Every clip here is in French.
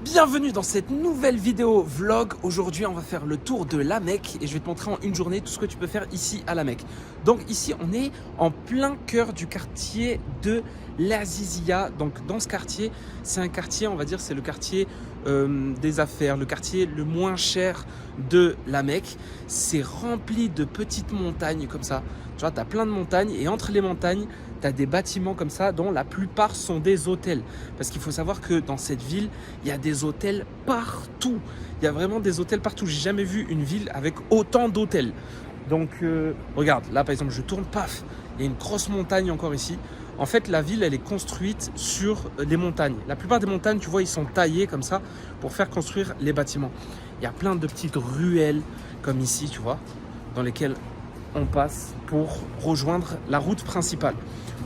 Bienvenue dans cette nouvelle vidéo vlog. Aujourd'hui on va faire le tour de la Mecque et je vais te montrer en une journée tout ce que tu peux faire ici à la Mecque. Donc ici on est en plein cœur du quartier de l'Azizia. Donc dans ce quartier, c'est un quartier, on va dire, c'est le quartier des affaires, le quartier le moins cher de la Mecque. C'est rempli de petites montagnes comme ça. Tu vois, tu as plein de montagnes et entre les montagnes, tu as des bâtiments comme ça dont la plupart sont des hôtels. Parce qu'il faut savoir que dans cette ville, il y a des hôtels partout. Il y a vraiment des hôtels partout. J'ai jamais vu une ville avec autant d'hôtels. Donc, regarde, là par exemple, je tourne, paf, il y a une grosse montagne encore ici. En fait, la ville, elle est construite sur les montagnes. La plupart des montagnes, tu vois, ils sont taillés comme ça pour faire construire les bâtiments. Il y a plein de petites ruelles comme ici, tu vois, dans lesquelles on passe pour rejoindre la route principale.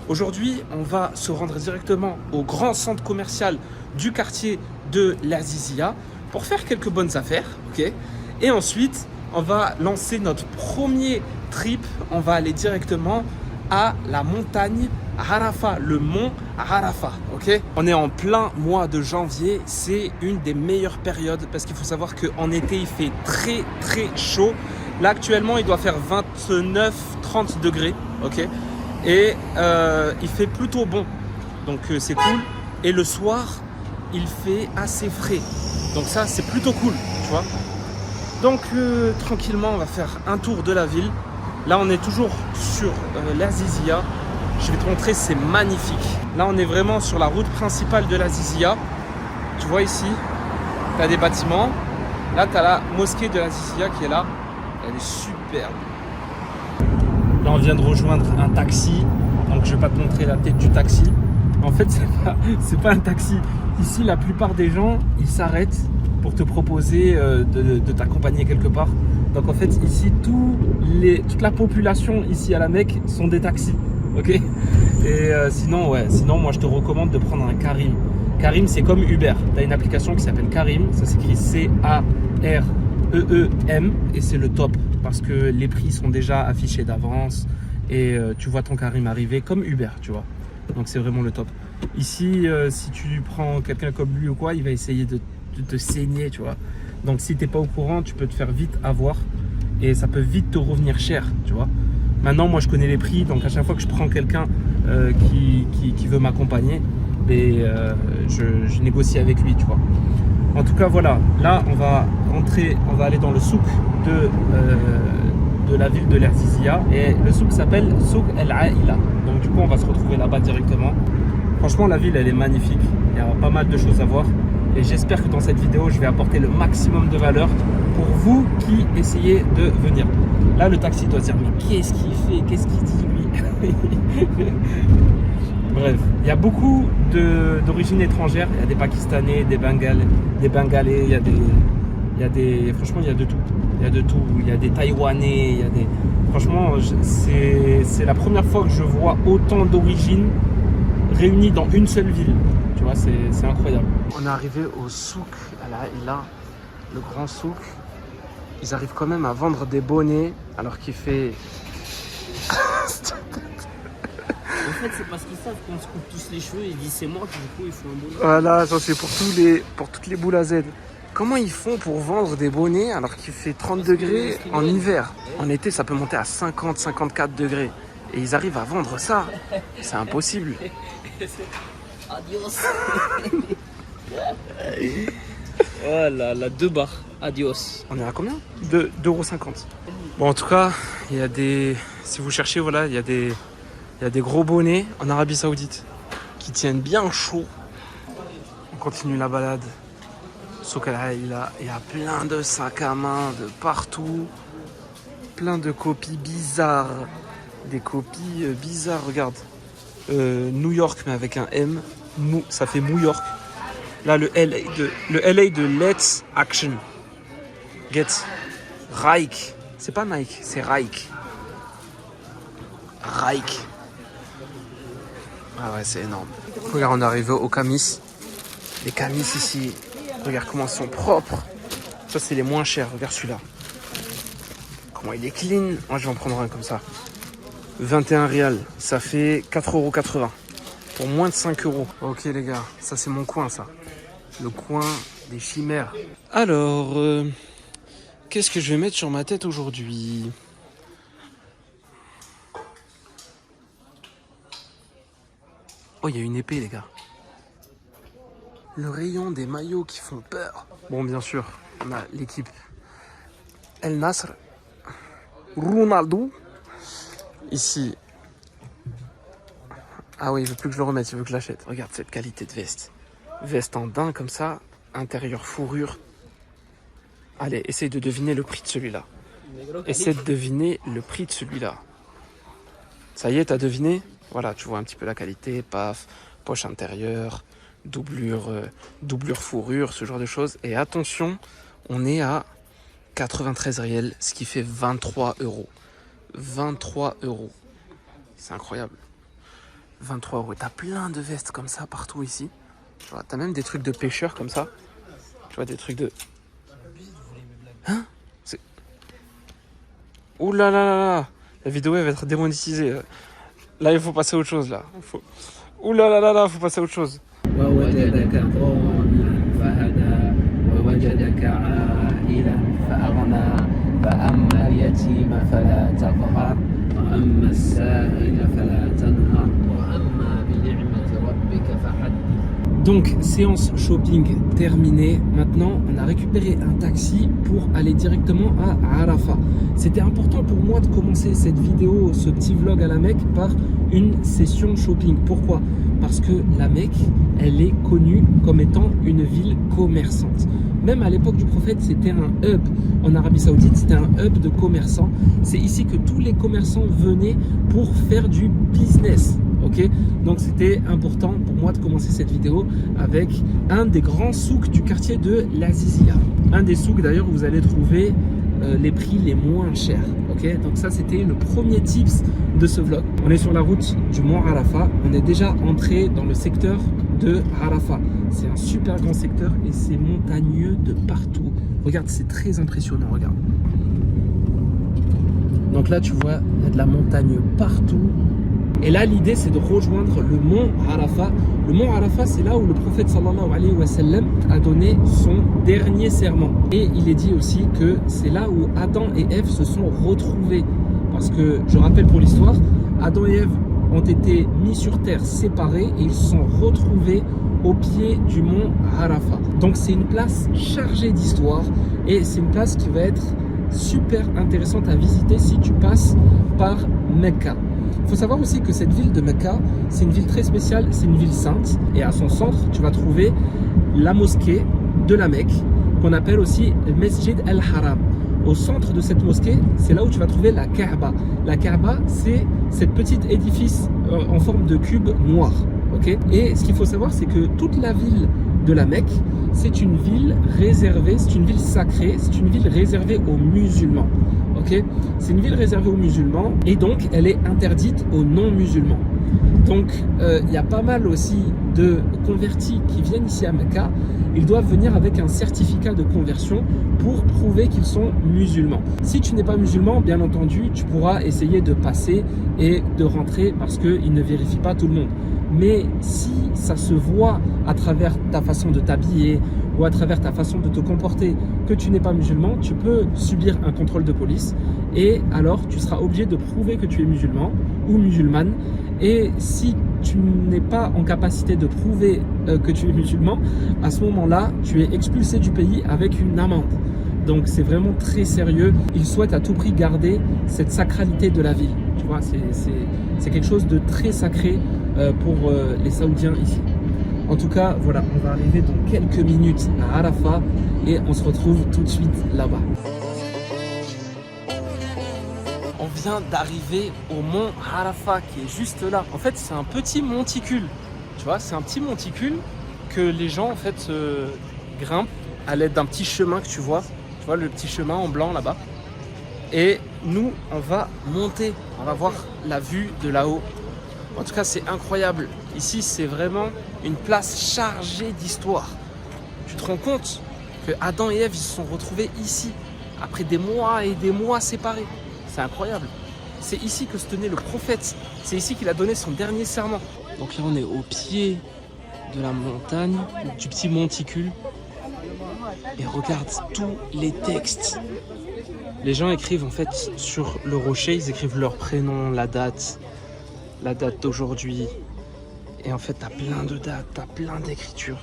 Aujourd'hui, on va se rendre directement au grand centre commercial du quartier de l'Azizia pour faire quelques bonnes affaires, ok? Et ensuite, on va lancer notre premier trip. On va aller directement à la montagne Arafat, le mont Arafat, ok? On est en plein mois de janvier, c'est une des meilleures périodes parce qu'il faut savoir qu'en été, il fait très chaud. Là, actuellement, il doit faire 29-30 degrés, ok? Et il fait plutôt bon, donc c'est cool. Et le soir, il fait assez frais, donc ça, c'est plutôt cool, tu vois? Donc, tranquillement, on va faire un tour de la ville. Là, on est toujours sur l'Azizia. Je vais te montrer, c'est magnifique. Là, on est vraiment sur la route principale de l'Azizia. Tu vois ici, tu as des bâtiments. Là, tu as la mosquée de l'Azizia qui est là. Elle est superbe. Là, on vient de rejoindre un taxi. Donc, je ne vais pas te montrer la tête du taxi. En fait, c'est pas un taxi. Ici, la plupart des gens, ils s'arrêtent pour te proposer de t'accompagner quelque part. Donc, en fait, ici, toute la population ici à la Mecque sont des taxis. Ok? Et sinon, moi, je te recommande de prendre un Careem. Careem, c'est comme Uber. Tu as une application qui s'appelle Careem. Ça s'écrit C-A-R-E-E-M et c'est le top parce que les prix sont déjà affichés d'avance et tu vois ton Careem arriver comme Uber, tu vois. Donc c'est vraiment le top. Ici, si tu prends quelqu'un comme lui ou quoi, il va essayer de te saigner, tu vois. Donc si t'es pas au courant, tu peux te faire vite avoir et ça peut vite te revenir cher, tu vois. Maintenant, moi je connais les prix, donc à chaque fois que je prends quelqu'un qui veut m'accompagner, je négocie avec lui, tu vois. En tout cas, voilà, là on va aller dans le souk de la ville de l'Azizia et le souk s'appelle Souk El Aïla. Donc du coup, on va se retrouver là-bas directement. Franchement, la ville, elle est magnifique. Il y a pas mal de choses à voir et j'espère que dans cette vidéo, je vais apporter le maximum de valeur pour vous qui essayez de venir. Là, le taxi doit se dire, mais qu'est-ce qu'il fait? Qu'est-ce qu'il dit, lui? Bref, il y a beaucoup d'origine étrangère. Il y a des Pakistanais, des Bengalais, franchement, il y a de tout. Il y a de tout. Il y a des Taïwanais, franchement, c'est la première fois que je vois autant d'origines réunies dans une seule ville. Tu vois, c'est incroyable. On est arrivé au souk, là, le grand souk. Ils arrivent quand même à vendre des bonnets alors qu'il fait... En fait, c'est parce qu'ils savent qu'on se coupe tous les cheveux et ils disent c'est moi qui du coup il faut un bonnet. Voilà, ça c'est pour toutes les boules à Z. Comment ils font pour vendre des bonnets alors qu'il fait 30 degrés en hiver? En été, ça peut monter à 50, 54 degrés. Et ils arrivent à vendre ça. C'est impossible. Adios. Voilà, la 2 bars. Adios. On est à combien? 2,50 €. Bon, en tout cas, il y a des... Si vous cherchez, voilà, il y a des gros bonnets en Arabie Saoudite qui tiennent bien chaud. On continue la balade. Souk El Aïla, il y a plein de sacs à main de partout. Plein de copies bizarres. Des copies bizarres, regarde. New York, mais avec un M. Ça fait New York. Là, le LA de Let's Action. Get. Reich. C'est pas Nike, c'est Reich. Reich. Ah ouais, c'est énorme. Regarde, on est arrivé au Camis. Les Camis ici, regarde comment ils sont propres. Ça, c'est les moins chers. Regarde celui-là. Comment il est clean. Moi, je vais en prendre un comme ça. 21 rials. Ça fait 4,80 € pour moins de 5 €. Ok, les gars, ça, c'est mon coin, ça. Le coin des chimères. Alors, qu'est-ce que je vais mettre sur ma tête aujourd'hui? Oh, il y a une épée, les gars. Le rayon des maillots qui font peur. Bon, bien sûr, on a l'équipe El Nasr, Ronaldo. Ici. Ah oui, il veut plus que je le remette, il veut que je l'achète. Regarde cette qualité de veste. Veste en daim comme ça, intérieur fourrure. Allez, essaye de deviner le prix de celui-là. Essaye de deviner le prix de celui-là. Ça y est, t'as deviné? Voilà, tu vois un petit peu la qualité, paf, poche intérieure, doublure fourrure, ce genre de choses. Et attention, on est à 93 réels, ce qui fait 23 euros. 23 euros. C'est incroyable. 23 euros. T'as plein de vestes comme ça partout ici. Tu vois, t'as même des trucs de pêcheurs comme ça. Tu vois, des trucs de... Hein? C'est... Ouh là là là là. La vidéo elle va être démonétisée. Là, il faut passer à autre chose là. Ouh là là là là, faut passer à autre chose. Donc, séance shopping terminée. Maintenant, on a récupéré un taxi pour aller directement à Arafat. C'était important pour moi de commencer cette vidéo, ce petit vlog à la Mecque, par une session shopping. Pourquoi? Parce que la Mecque, elle est connue comme étant une ville commerçante. Même à l'époque du prophète, c'était un hub. En Arabie Saoudite, c'était un hub de commerçants. C'est ici que tous les commerçants venaient pour faire du business. Ok, donc c'était important pour moi de commencer cette vidéo avec un des grands souks du quartier de l'Azizia. Un des souks d'ailleurs où vous allez trouver les prix les moins chers. Ok, donc ça c'était le premier tips de ce vlog. On est sur la route du mont Arafat. On est déjà entré dans le secteur de Arafat. C'est un super grand secteur et c'est montagneux de partout. Regarde, c'est très impressionnant, regarde. Donc là tu vois, il y a de la montagne partout. Et là, l'idée, c'est de rejoindre le mont Arafat. Le mont Arafat, c'est là où le prophète sallallahu alayhi wa sallam a donné son dernier serment. Et il est dit aussi que c'est là où Adam et Ève se sont retrouvés. Parce que, je rappelle pour l'histoire, Adam et Ève ont été mis sur terre séparés et ils se sont retrouvés au pied du mont Arafat. Donc, c'est une place chargée d'histoire et c'est une place qui va être super intéressante à visiter si tu passes par Mecca. Il faut savoir aussi que cette ville de Mecca, c'est une ville très spéciale, c'est une ville sainte. Et à son centre, tu vas trouver la mosquée de la Mecque, qu'on appelle aussi le Mesjid al-Haram. Au centre de cette mosquée, c'est là où tu vas trouver la Kaaba. La Kaaba, c'est cette petite édifice en forme de cube noir. Okay, et ce qu'il faut savoir, c'est que toute la ville de la Mecque, c'est une ville réservée, c'est une ville sacrée, c'est une ville réservée aux musulmans. Okay, c'est une ville réservée aux musulmans et donc elle est interdite aux non-musulmans. Donc il y a pas mal aussi de convertis qui viennent ici à Mecca. Ils doivent venir avec un certificat de conversion pour prouver qu'ils sont musulmans. Si tu n'es pas musulman, bien entendu, tu pourras essayer de passer et de rentrer parce qu'ils ne vérifient pas tout le monde. Mais si ça se voit à travers ta façon de t'habiller ou à travers ta façon de te comporter que tu n'es pas musulman, tu peux subir un contrôle de police et alors tu seras obligé de prouver que tu es musulman ou musulmane. Et si tu n'es pas en capacité de prouver que tu es musulman, à ce moment-là, tu es expulsé du pays avec une amende. Donc c'est vraiment très sérieux. Ils souhaitent à tout prix garder cette sacralité de la ville. Tu vois, c'est quelque chose de très sacré pour les Saoudiens ici. En tout cas, voilà, on va arriver dans quelques minutes à Arafat et on se retrouve tout de suite là-bas. On vient d'arriver au mont Arafat qui est juste là. En fait, c'est un petit monticule. Tu vois, c'est un petit monticule que les gens en fait grimpent à l'aide d'un petit chemin que tu vois. Tu vois le petit chemin en blanc là-bas. Et nous, on va monter. On va voir la vue de là-haut. En tout cas, c'est incroyable. Ici, c'est vraiment une place chargée d'histoire. Tu te rends compte que Adam et Ève ils se sont retrouvés ici après des mois et des mois séparés. C'est incroyable. C'est ici que se tenait le prophète. C'est ici qu'il a donné son dernier serment. Donc là, on est au pied de la montagne, du petit monticule. Et regarde tous les textes. Les gens écrivent en fait sur le rocher, ils écrivent leur prénom, la date d'aujourd'hui. Et en fait, t'as plein de dates, t'as plein d'écritures.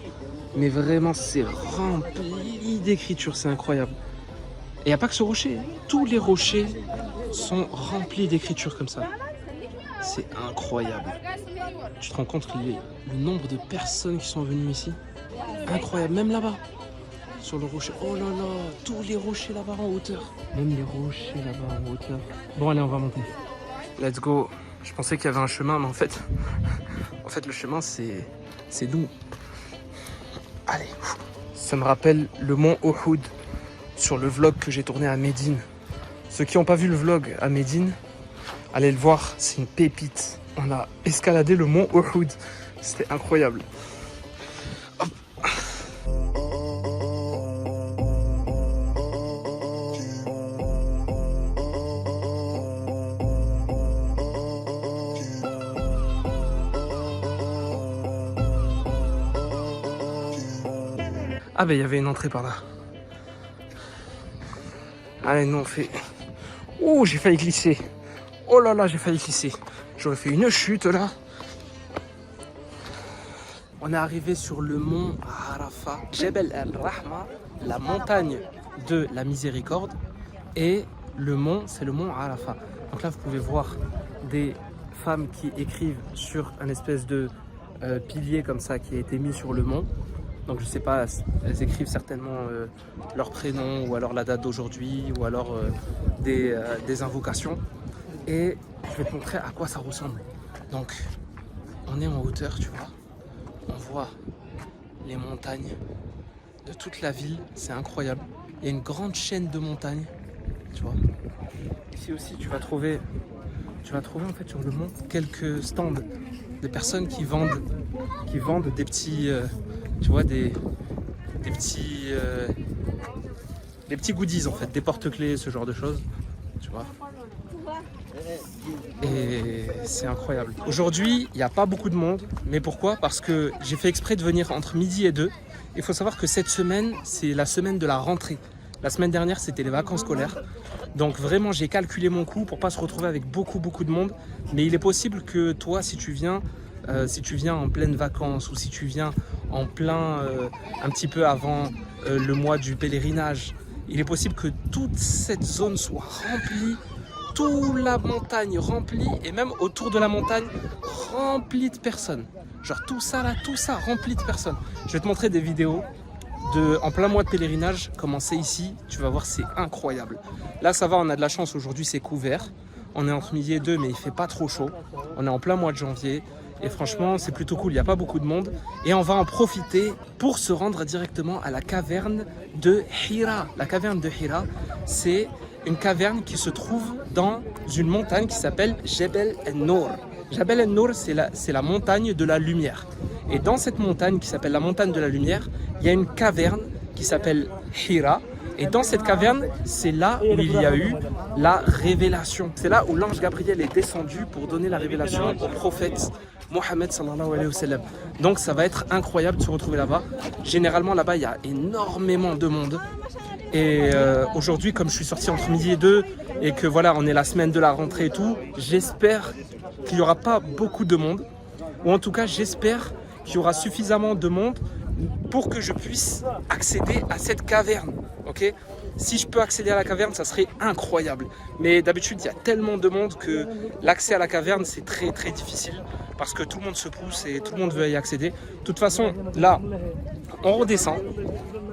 Mais vraiment, c'est rempli d'écritures, c'est incroyable. Et il n'y a pas que ce rocher, tous les rochers sont remplis d'écritures comme ça. C'est incroyable. Tu te rends compte le nombre de personnes qui sont venues ici? Incroyable, même là-bas, sur le rocher. Oh là là, tous les rochers là-bas en hauteur. Même les rochers là-bas en hauteur. Bon, allez, on va monter. Let's go. Je pensais qu'il y avait un chemin, mais en fait le chemin, c'est nous. Allez. Ça me rappelle le mont Uhud sur le vlog que j'ai tourné à Médine. Ceux qui n'ont pas vu le vlog à Médine, allez le voir, c'est une pépite. On a escaladé le mont Uhud. C'était incroyable. Hop. Ah ben il y avait une entrée par là. Allez, nous on fait... Oh, j'ai failli glisser. Oh là là, j'ai failli glisser. J'aurais fait une chute là. On est arrivé sur le mont Arafat, Jebel al-Rahma, la montagne de la miséricorde. Et le mont, c'est le mont Arafat. Donc là, vous pouvez voir des femmes qui écrivent sur un espèce de pilier comme ça qui a été mis sur le mont. Donc je sais pas, elles écrivent certainement leur prénom ou alors la date d'aujourd'hui ou alors des invocations. Et je vais te montrer à quoi ça ressemble. Donc on est en hauteur, tu vois. On voit les montagnes de toute la ville, c'est incroyable. Il y a une grande chaîne de montagnes, tu vois. Ici aussi tu vas trouver en fait sur le mont quelques stands de personnes qui vendent des petits... tu vois, des petits goodies en fait, des porte-clés, ce genre de choses, tu vois. Et c'est incroyable. Aujourd'hui, il n'y a pas beaucoup de monde, mais pourquoi? Parce que j'ai fait exprès de venir entre midi et 2. Il faut savoir que cette semaine, c'est la semaine de la rentrée. La semaine dernière, c'était les vacances scolaires. Donc vraiment, j'ai calculé mon coût pour pas se retrouver avec beaucoup de monde. Mais il est possible que toi, si tu viens en pleine vacances ou si tu viens en plein, un petit peu avant le mois du pèlerinage, il est possible que toute cette zone soit remplie, toute la montagne remplie et même autour de la montagne remplie de personnes. Genre tout ça rempli de personnes. Je vais te montrer des vidéos en plein mois de pèlerinage, comment c'est ici, tu vas voir, c'est incroyable. Là ça va, on a de la chance, aujourd'hui c'est couvert. On est entre midi et 2 mais il fait pas trop chaud. On est en plein mois de janvier. Et franchement, c'est plutôt cool, il n'y a pas beaucoup de monde. Et on va en profiter pour se rendre directement à la caverne de Hira. La caverne de Hira, c'est une caverne qui se trouve dans une montagne qui s'appelle Jebel al-Nour. Jebel al-Nour, c'est la montagne de la lumière. Et dans cette montagne qui s'appelle la montagne de la lumière, il y a une caverne qui s'appelle Hira. Et dans cette caverne, c'est là où il y a eu la révélation. C'est là où l'ange Gabriel est descendu pour donner la révélation au prophète Mohammed sallallahu alayhi wa sallam. Donc ça va être incroyable de se retrouver là-bas. Généralement là-bas, il y a énormément de monde. Et aujourd'hui, comme je suis sorti entre midi et 2 et que voilà, on est la semaine de la rentrée et tout, j'espère qu'il n'y aura pas beaucoup de monde. Ou en tout cas, j'espère qu'il y aura suffisamment de monde pour que je puisse accéder à cette caverne, ok? Si je peux accéder à la caverne, ça serait incroyable. Mais d'habitude, il y a tellement de monde que l'accès à la caverne, c'est très difficile parce que tout le monde se pousse et tout le monde veut y accéder. De toute façon, là, on redescend,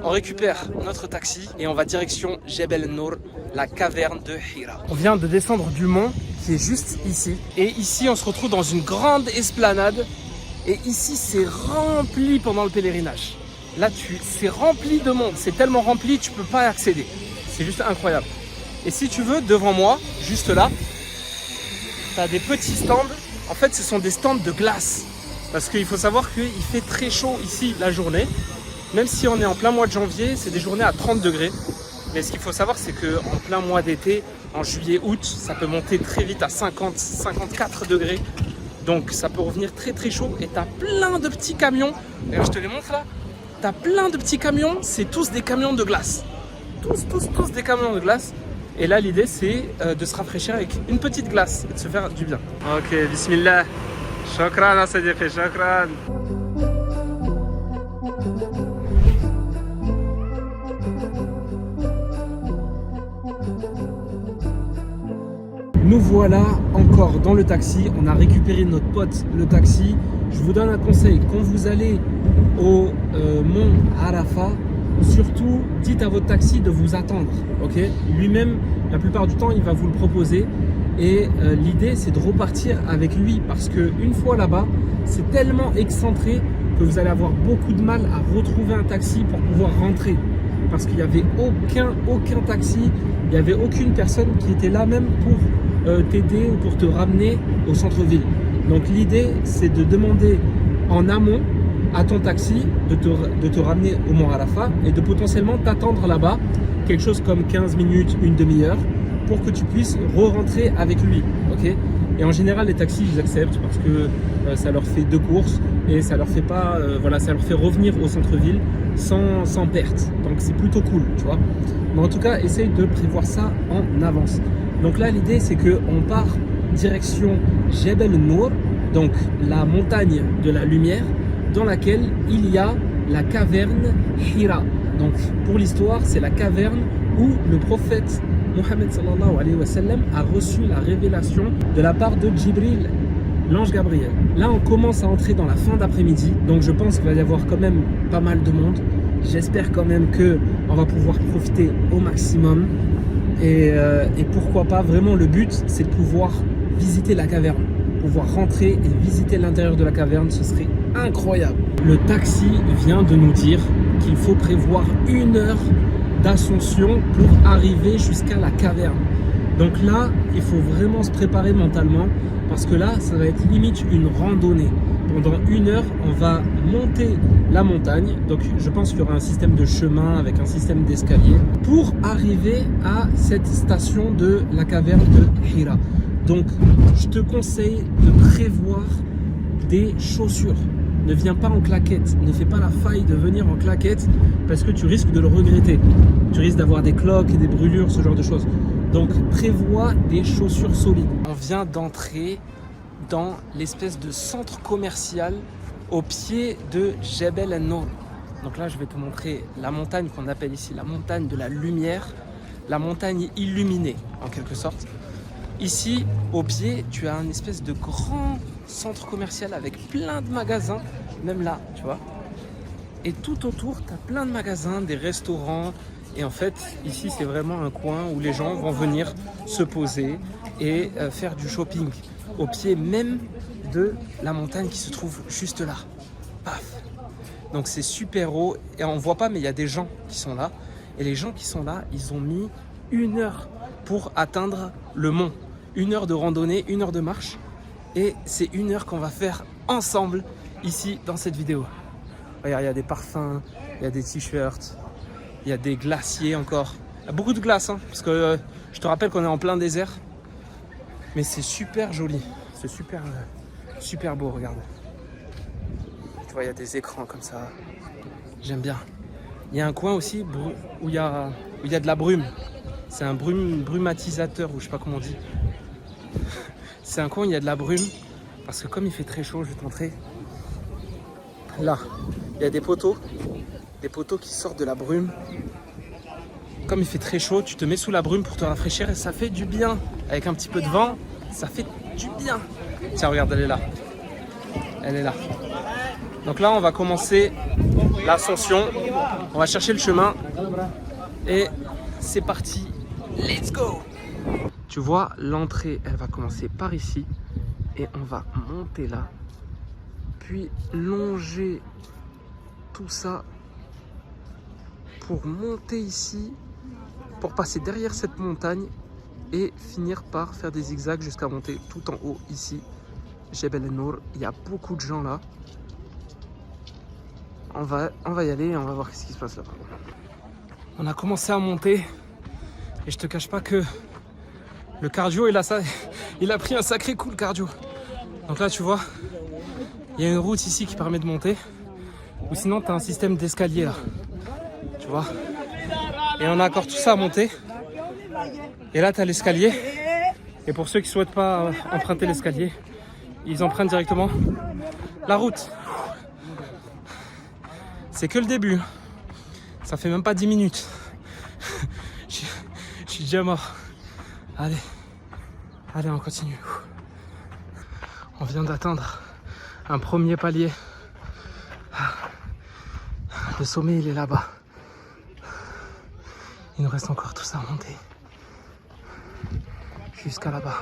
on récupère notre taxi et on va direction Jebel al-Nour, la caverne de Hira. On vient de descendre du mont qui est juste ici. Et ici, on se retrouve dans une grande esplanade. Et ici, c'est rempli pendant le pèlerinage. Là, c'est rempli de monde. C'est tellement rempli, tu peux pas y accéder. C'est juste incroyable. Et si tu veux, devant moi, juste là, tu as des petits stands. En fait, ce sont des stands de glace. Parce qu'il faut savoir qu'il fait très chaud ici la journée. Même si on est en plein mois de janvier, c'est des journées à 30 degrés. Mais ce qu'il faut savoir, c'est qu'en plein mois d'été, en juillet, août, ça peut monter très vite à 50, 54 degrés. Donc ça peut revenir très chaud et tu as plein de petits camions. Et je te les montre là. t'as plein de petits camions, c'est tous des camions de glace. Tous des camions de glace. Et là, l'idée, c'est de se rafraîchir avec une petite glace et de se faire du bien. Ok, bismillah. Shukran, Sadiqi, shukran. Nous voilà encore dans le taxi. On a récupéré notre pote, le taxi. Je vous donne un conseil. Quand vous allez au mont Arafat, surtout, dites à votre taxi de vous attendre. Ok? Lui-même, la plupart du temps, il va vous le proposer. Et l'idée, c'est de repartir avec lui. Parce qu'une fois là-bas, c'est tellement excentré que vous allez avoir beaucoup de mal à retrouver un taxi pour pouvoir rentrer. Parce qu'il n'y avait aucun taxi, il n'y avait aucune personne qui était là même pour t'aider ou pour te ramener au centre-ville. Donc l'idée, c'est de demander en amont à ton taxi de te ramener au Mont Arafat et de potentiellement t'attendre là-bas, quelque chose comme 15 minutes, une demi-heure, pour que tu puisses re-rentrer avec lui. Okay? Et en général, les taxis, ils acceptent parce que ça leur fait 2 courses et ça leur fait pas, ça leur fait revenir au centre-ville sans perte. Donc c'est plutôt cool, tu vois. Mais en tout cas, essaye de prévoir ça en avance. Donc là, l'idée, c'est qu'on part direction Jebel Nour, donc la montagne de la lumière, dans laquelle il y a la caverne Hira. Donc pour l'histoire, c'est la caverne où le prophète Mohammed sallallahu alayhi wa sallam a reçu la révélation de la part de Jibril, l'ange Gabriel. Là, on commence à entrer dans la fin d'après-midi, donc je pense qu'il va y avoir quand même pas mal de monde. J'espère quand même qu'on va pouvoir profiter au maximum. Et pourquoi pas, vraiment le but, c'est de pouvoir visiter la caverne. Pouvoir rentrer et visiter l'intérieur de la caverne, ce serait incroyable. Le taxi vient de nous dire qu'il faut prévoir 1 heure d'ascension pour arriver jusqu'à la caverne. Donc là, il faut vraiment se préparer mentalement parce que là, ça va être limite une randonnée. Pendant 1 heure, on va monter la montagne. Donc je pense qu'il y aura un système de chemin avec un système d'escalier pour arriver à cette station de la caverne de Hira. Donc je te conseille de prévoir des chaussures. Ne viens pas en claquette, ne fais pas la faille de venir en claquette parce que tu risques de le regretter. Tu risques d'avoir des cloques et des brûlures, ce genre de choses. Donc prévois des chaussures solides. On vient d'entrer dans l'espèce de centre commercial au pied de Jebel Nour. Donc là, je vais te montrer la montagne qu'on appelle ici la montagne de la lumière, la montagne illuminée en quelque sorte. Ici, au pied, tu as un espèce de grand centre commercial avec plein de magasins, même là, tu vois. Et tout autour, tu as plein de magasins, des restaurants. Et en fait, ici, c'est vraiment un coin où les gens vont venir se poser et faire du shopping au pied même de la montagne qui se trouve juste là. Paf! Donc c'est super haut et on voit pas, mais il y a des gens qui sont là. Et les gens qui sont là, ils ont mis 1 heure pour atteindre le mont. 1 heure de randonnée, 1 heure de marche. Et c'est 1 heure qu'on va faire ensemble ici dans cette vidéo. Regarde, il y a des parfums, il y a des t-shirts, il y a des glaciers encore. Il y a beaucoup de glace, hein, parce que je te rappelle qu'on est en plein désert. Mais c'est super joli, c'est super beau, regarde. Tu vois, il y a des écrans comme ça. J'aime bien. Il y a un coin aussi où il y a de la brume. C'est un brumatisateur, ou je sais pas comment on dit. C'est un coin où il y a de la brume. Parce que comme il fait très chaud, je vais te montrer. Là, il y a des poteaux qui sortent de la brume. Comme il fait très chaud, tu te mets sous la brume pour te rafraîchir et ça fait du bien. Avec un petit peu de vent, ça fait du bien. Tiens, regarde, elle est là. Elle est là. Donc là, on va commencer l'ascension. On va chercher le chemin. Et c'est parti. Let's go! Tu vois, l'entrée, elle va commencer par ici. Et on va monter là. Puis longer tout ça pour monter ici. Pour passer derrière cette montagne. Et finir par faire des zigzags jusqu'à monter tout en haut ici. Jebel Nour. Il y a beaucoup de gens là. On va y aller et on va voir ce qui se passe là. On a commencé à monter. Et je te cache pas que le cardio, il a pris un sacré coup le cardio. Donc là, tu vois, il y a une route ici qui permet de monter. Ou sinon, tu as un système d'escalier là. Tu vois. Et on a encore tout ça à monter. Et là, tu as l'escalier. Et pour ceux qui ne souhaitent pas emprunter l'escalier, ils empruntent directement la route. C'est que le début. Ça fait même pas 10 minutes. Je suis déjà mort. Allez, on continue. On vient d'atteindre un premier palier. Le sommet, il est là-bas. Il nous reste encore tout ça à monter. Jusqu'à là-bas.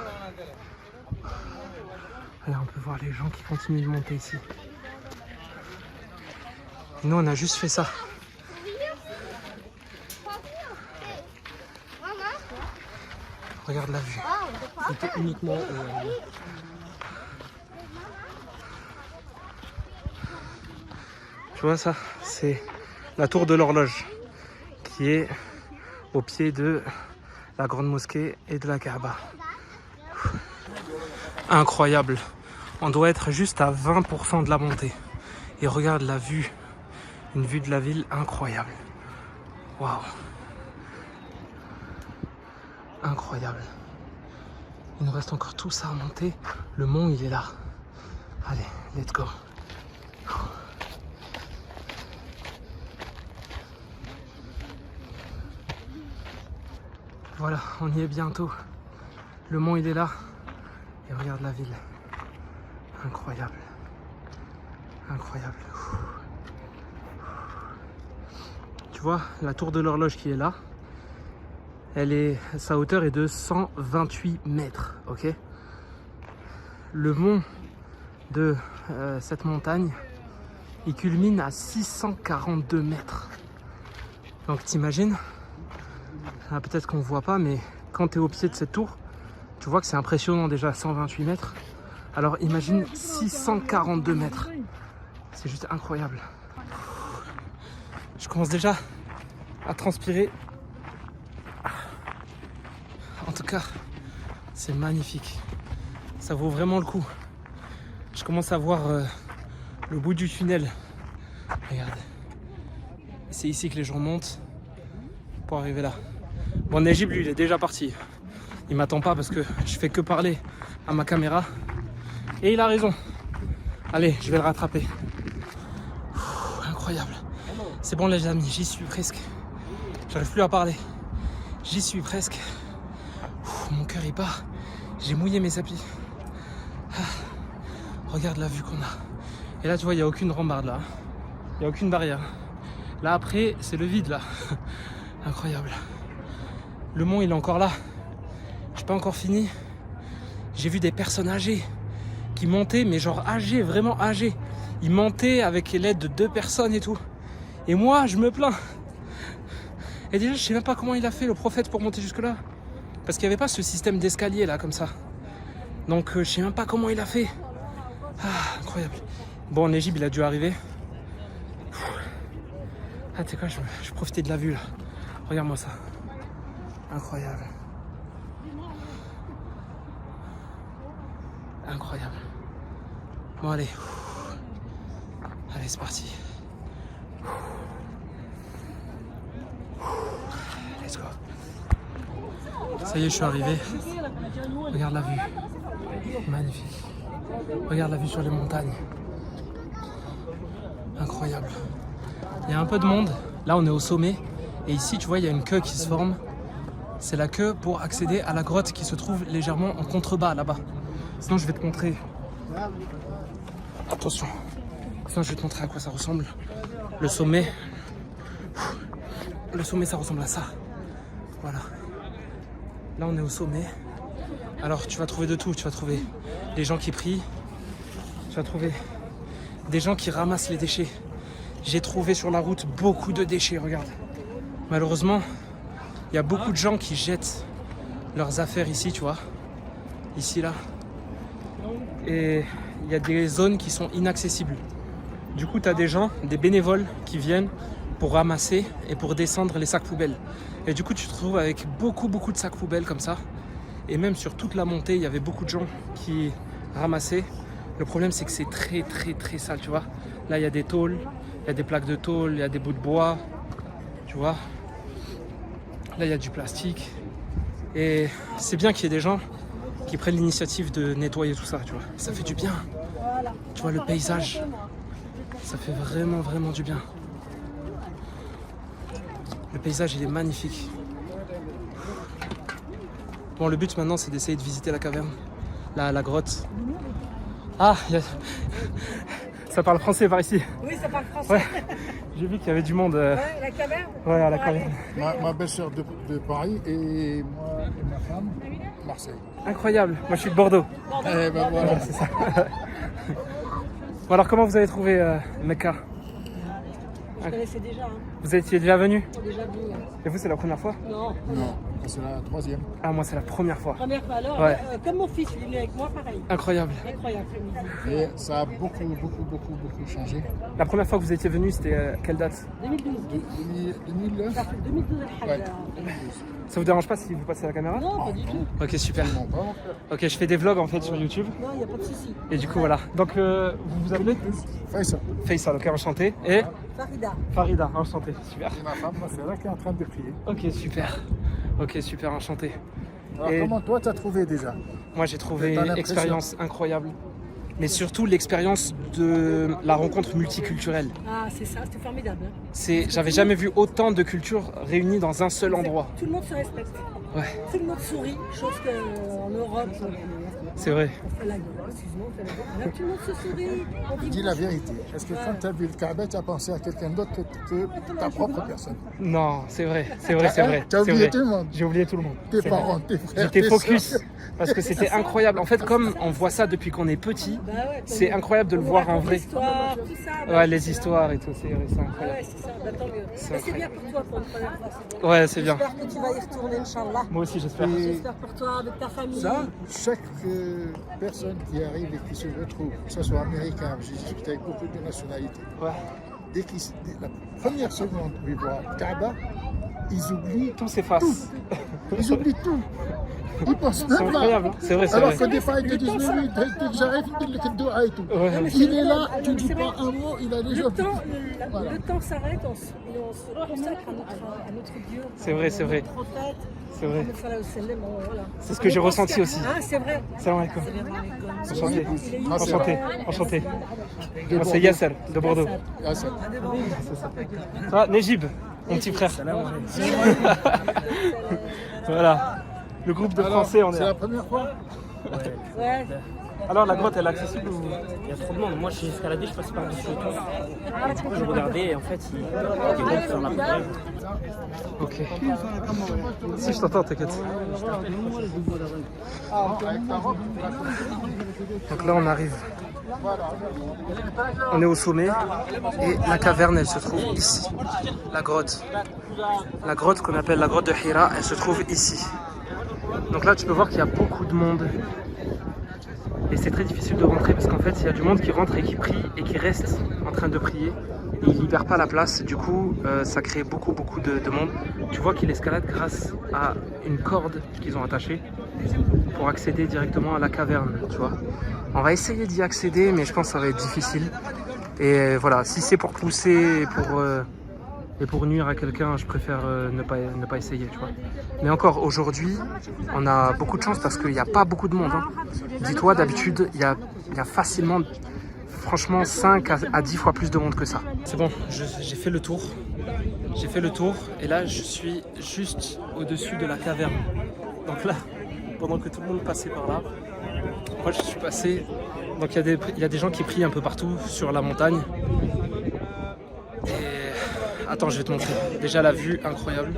Allez, on peut voir les gens qui continuent de monter ici. Et nous, on a juste fait ça. Regarde la vue. C'était uniquement... Tu vois ça, c'est la tour de l'horloge qui est au pied de la grande mosquée et de la Kaaba. Incroyable. On doit être juste à 20% de la montée. Et regarde la vue. Une vue de la ville incroyable. Waouh. Incroyable. Il nous reste encore tout ça à monter. Le mont, il est là. Allez, let's go. Voilà, on y est bientôt. Le mont, il est là. Et regarde la ville. Incroyable. Incroyable. Tu vois, la tour de l'horloge qui est là, sa hauteur est de 128 mètres. Ok. Le mont de cette montagne, il culmine à 642 mètres. Donc t'imagines, peut-être qu'on ne voit pas, mais quand tu es au pied de cette tour, tu vois que c'est impressionnant déjà, 128 mètres. Alors imagine 642 mètres. C'est juste incroyable. Je commence déjà à transpirer. En tout cas, c'est magnifique. Ça vaut vraiment le coup. Je commence à voir le bout du tunnel. Regarde. C'est ici que les gens montent pour arriver là. Bon, Najib, lui, il est déjà parti. Il m'attend pas parce que je fais que parler à ma caméra. Et il a raison. Allez, je vais le rattraper. Incroyable. C'est bon les amis, j'y suis presque. J'arrive plus à parler. J'y suis presque. Mon cœur il bat. J'ai mouillé mes habits. Regarde la vue qu'on a. Et là tu vois, il n'y a aucune rambarde là. Il n'y a aucune barrière. Là après, c'est le vide là. Incroyable. Le mont il est encore là. J'ai pas encore fini. J'ai vu des personnes âgées qui montaient, mais genre âgées, vraiment âgées. Ils montaient avec l'aide de 2 personnes et tout. Et moi, je me plains. Et déjà, je sais même pas comment il a fait le prophète pour monter jusque là. Parce qu'il n'y avait pas ce système d'escalier là, comme ça. Donc, je sais même pas comment il a fait. Incroyable. Bon, Najib, il a dû arriver. Tu sais quoi, je profitais de la vue là. Regarde-moi ça. Incroyable. Incroyable. Bon, allez. Allez, c'est parti. Let's go. Ça y est, je suis arrivé. Regarde la vue. Magnifique. Regarde la vue sur les montagnes. Incroyable. Il y a un peu de monde. Là, on est au sommet. Et ici, tu vois, il y a une queue qui se forme. C'est la queue pour accéder à la grotte qui se trouve légèrement en contrebas là-bas. Sinon, je vais te montrer. Attention. Sinon, je vais te montrer à quoi ça ressemble. Le sommet. Le sommet, ça ressemble à ça. Voilà. Là, on est au sommet. Alors, tu vas trouver de tout. Tu vas trouver des gens qui prient. Tu vas trouver des gens qui ramassent les déchets. J'ai trouvé sur la route beaucoup de déchets, regarde. Malheureusement, il y a beaucoup de gens qui jettent leurs affaires ici, tu vois. Ici, là. Et il y a des zones qui sont inaccessibles. Du coup, tu as des gens, des bénévoles qui viennent pour ramasser et pour descendre les sacs poubelles. Et du coup, tu te retrouves avec beaucoup de sacs poubelles comme ça. Et même sur toute la montée, il y avait beaucoup de gens qui ramassaient. Le problème, c'est que c'est très sale, tu vois. Là, il y a des tôles, Il y a des plaques de tôle, il y a des bouts de bois. Tu vois. Là, il y a du plastique. Et c'est bien qu'il y ait des gens qui prennent l'initiative de nettoyer tout ça, tu vois. Ça fait du bien. Tu vois, le paysage, ça fait vraiment, vraiment du bien. Le paysage, il est magnifique. Bon, le but maintenant, c'est d'essayer de visiter la caverne, la grotte. Ah, ça parle français par ici. Oui, ça parle français. Ouais. J'ai vu qu'il y avait du monde. Ouais, la caverne. Ouais, à la caverne. Ma belle-sœur de Paris et moi et ma femme, Marseille. Incroyable. Moi, je suis de Bordeaux. Eh ben voilà. C'est ça. Bon, alors, comment vous avez trouvé Mecca? Je connaissais déjà. Hein. Vous étiez déjà venu? Déjà vu. Hein. Et vous, c'est la première fois? Non. Non, c'est la troisième. Ah, moi, c'est la première fois. Première fois alors. Ouais. Comme mon fils, il est venu avec moi, pareil. Incroyable. Incroyable. Et ça a beaucoup changé. La première fois que vous étiez venu, c'était quelle date? 2012. 2009. Ça fait 2012 Ouais. Al-Hajj. Ça vous dérange pas si vous passez à la caméra? Non, pas du tout. Ok, super. Non, pas mon frère. Ok, je fais des vlogs en fait sur YouTube. Non, il n'y a pas de souci. Et du coup, voilà. Donc, vous vous appelez Faisal. Faisal, ok, enchanté. Et Farida. Farida, enchanté. Super. Et ma femme, c'est là qui est en train de prier. Ok, super. Ok, super, enchanté. Alors Et- comment toi t'as trouvé déjà? Moi, j'ai trouvé T'as une l'impression- expérience incroyable. Mais surtout l'expérience de la rencontre multiculturelle. Ah, c'est ça, c'était formidable. Hein. J'avais jamais vu autant de cultures réunies dans un seul endroit. Tout le monde se respecte. Ouais, Tout le monde sourit, chose qu'en Europe, c'est vrai. on fait la gueule. Excuse-moi, on fait la gueule. Là, tout le monde se sourit. On dit Dis la bonjour. vérité. Est-ce que quand tu as vu le Kaaba, tu as pensé à quelqu'un d'autre que ta propre personne? Non, c'est vrai, c'est vrai, c'est vrai. Tu as c'est oublié vrai. tout le monde. J'ai oublié tout le monde. Tes C'est parents, vrai. tes frères, J'étais tes focus sœurs. parce que c'était incroyable. En fait, comme on voit ça depuis qu'on est petit, Bah ouais, c'est incroyable de le on voir en raconte vrai. l'histoire, tout ça. bah, Ouais, les histoires et tout, c'est Ah ouais, incroyable. c'est ça, bah, tant mieux. C'est Mais c'est bien pour toi pour une première fois. c'est bien. Ouais, c'est bien. J'espère que tu vas y retourner, Inch'Allah. Moi aussi, j'espère. J'espère pour toi, avec ta famille. Ça, chaque personne qui arrive et qui se retrouve, que ce soit américain, j'ai discuté avec beaucoup de nationalités, Ouais. dès la première seconde où ils voient Kaaba, ils oublient Tout s'efface. Ils oublient tout. Ils pensent C'est même pas. incroyable. C'est vrai, c'est Alors vrai. qu'au départ, ils te disent oui, dès que j'arrive, il dit le doigt et tout. Ouais. mais Il est là, tu mais dis c'est pas vrai. un mot, il a déjà Le vu. temps, Voilà. le temps s'arrête, on se consacre à notre Dieu. C'est vrai, c'est vrai. À notre prophète. C'est vrai. Mohammed sallallahu alayhi wa sallam, voilà. C'est ce que j'ai On pense ressenti qu'à- aussi. Ah, c'est vrai. Salam alaikum. Enchanté. Il est Enchanté. Enchanté. De Moi, c'est Bordeaux. Yasser de Bordeaux. Ah, ça. Ah, Nejib, mon petit frère. Voilà. Le groupe de Alors, Français, on est c'est là. la première fois. Ouais. Alors, la grotte, elle est accessible ou... Il y a trop de monde. Moi, j'ai escaladé, je passe par-dessus et tout. Et du coup, je regardais et en fait, il y a des gens qui sont là pour rien. Ok. Si, je t'entends, t'inquiète. Avec ta robe. Donc là, on arrive. On est au sommet et la caverne, elle se trouve ici. La grotte. La grotte qu'on appelle la grotte de Hira, elle se trouve ici. Donc là, tu peux voir qu'il y a beaucoup de monde. Et c'est très difficile de rentrer parce qu'en fait, il y a du monde qui rentre et qui prie et qui reste en train de prier. Et ils libèrent pas la place. Du coup, ça crée beaucoup de monde. Tu vois qu'il escalade grâce à une corde qu'ils ont attachée pour accéder directement à la caverne, tu vois. On va essayer d'y accéder, mais je pense que ça va être difficile. Et voilà, si c'est pour pousser et pour nuire à quelqu'un, je préfère ne pas essayer, tu vois. Mais encore, aujourd'hui, on a beaucoup de chance parce qu'il n'y a pas beaucoup de monde. Hein. Dis-toi, d'habitude, il y a facilement, franchement, 5 à 10 fois plus de monde que ça. C'est bon, j'ai fait le tour. J'ai fait le tour et là, je suis juste au-dessus de la caverne. Donc là, pendant que tout le monde passait par là, moi je suis passé. Donc il y a des gens qui prient un peu partout sur la montagne. Et attends, je vais te montrer. Déjà la vue incroyable.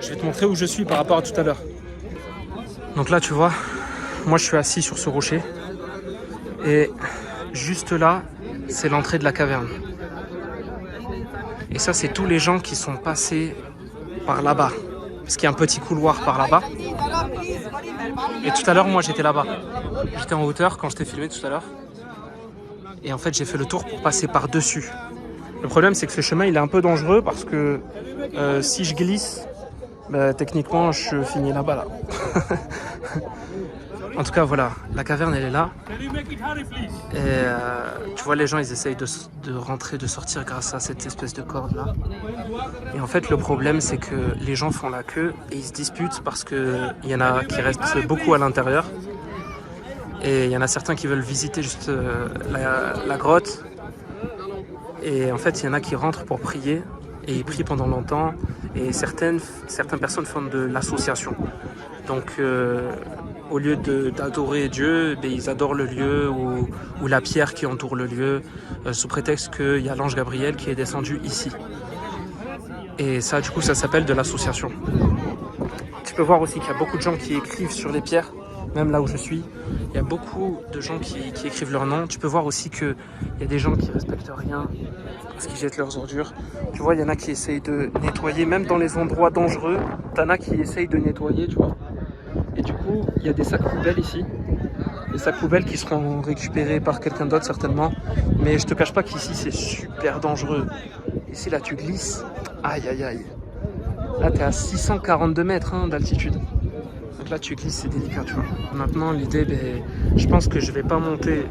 Je vais te montrer où je suis par rapport à tout à l'heure. Donc là, tu vois, moi je suis assis sur ce rocher. Et juste là, c'est l'entrée de la caverne. Et ça, c'est tous les gens qui sont passés par là-bas. Parce qu'il y a un petit couloir par là-bas. Et tout à l'heure, moi, j'étais là-bas. J'étais en hauteur quand je t'ai filmé tout à l'heure. Et en fait, j'ai fait le tour pour passer par-dessus. Le problème, c'est que ce chemin, il est un peu dangereux parce que si je glisse, bah, techniquement, je finis là-bas, là. En tout cas, voilà, la caverne, elle est là. Et tu vois, les gens, ils essayent de rentrer, de sortir grâce à cette espèce de corde-là. Et en fait, le problème, c'est que les gens font la queue et ils se disputent parce qu'il y en a qui restent beaucoup à l'intérieur. Et il y en a certains qui veulent visiter juste la grotte. Et en fait, il y en a qui rentrent pour prier. Et ils prient pendant longtemps. Et certaines personnes font de l'association. Donc, au lieu d'adorer Dieu, ils adorent le lieu ou la pierre qui entoure le lieu, sous prétexte qu'il y a l'ange Gabriel qui est descendu ici. Et ça, du coup, ça s'appelle de l'association. Tu peux voir aussi qu'il y a beaucoup de gens qui écrivent sur les pierres, même là où je suis. Il y a beaucoup de gens qui écrivent leur nom. Tu peux voir aussi qu'il y a des gens qui respectent rien parce qu'ils jettent leurs ordures. Tu vois, il y en a qui essayent de nettoyer, même dans les endroits dangereux. T'en as qui essayent de nettoyer, tu vois. Et du coup, il y a des sacs poubelles ici. Des sacs poubelles qui seront récupérés par quelqu'un d'autre certainement. Mais je te cache pas qu'ici, c'est super dangereux. Ici, là, tu glisses. Aïe, aïe, aïe. Là, t'es à 642 mètres d'altitude. Donc là, tu glisses, c'est délicat, tu vois. Maintenant, l'idée, je pense que je vais pas monter.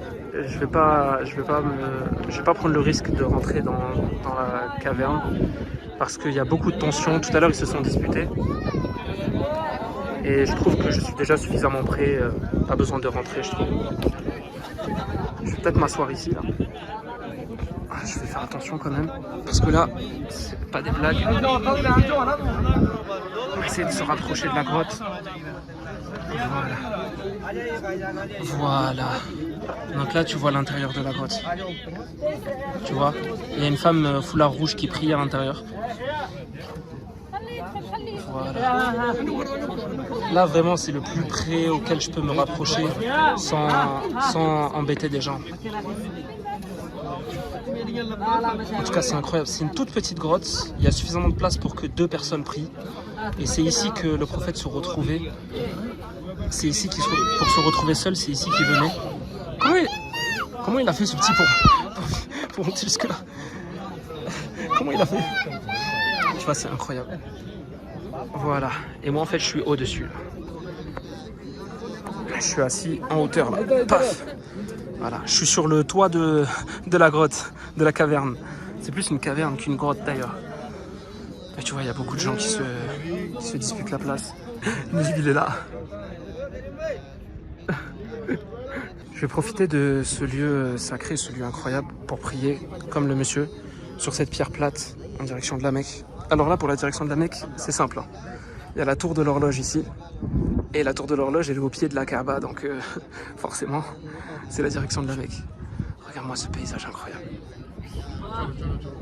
Je vais pas prendre le risque de rentrer dans la caverne. Parce qu'il y a beaucoup de tension. Tout à l'heure, ils se sont disputés. Et je trouve que je suis déjà suffisamment prêt, pas besoin de rentrer, je trouve. Je vais peut-être m'asseoir ici, là. Je vais faire attention quand même, parce que là, c'est pas des blagues. On va essayer de se rapprocher de la grotte. Voilà. Donc là, tu vois l'intérieur de la grotte. Tu vois, il y a une femme foulard rouge qui prie à l'intérieur. Voilà. Là vraiment c'est le plus près auquel je peux me rapprocher sans embêter des gens. En tout cas c'est incroyable, c'est une toute petite grotte, il y a suffisamment de place pour que 2 personnes prient. Et c'est ici que le prophète se retrouvait. C'est ici pour se retrouver seul, c'est ici qu'il venait. Comment il a fait ce petit pour monter jusque là? Comment il a fait? Tu vois, c'est incroyable. Voilà, et moi en fait je suis au-dessus. Je suis assis en hauteur là. Paf. Voilà, je suis sur le toit de la grotte, de la caverne. C'est plus une caverne qu'une grotte d'ailleurs. Et tu vois, il y a beaucoup de gens qui se disputent la place. Nizib il est là. Je vais profiter de ce lieu sacré, ce lieu incroyable pour prier, comme le monsieur, sur cette pierre plate en direction de la Mecque. Alors là, pour la direction de la Mecque, c'est simple. Il y a la tour de l'horloge ici. Et la tour de l'horloge, elle est au pied de la Kaaba. Donc forcément, c'est la direction de la Mecque. Regarde-moi ce paysage incroyable.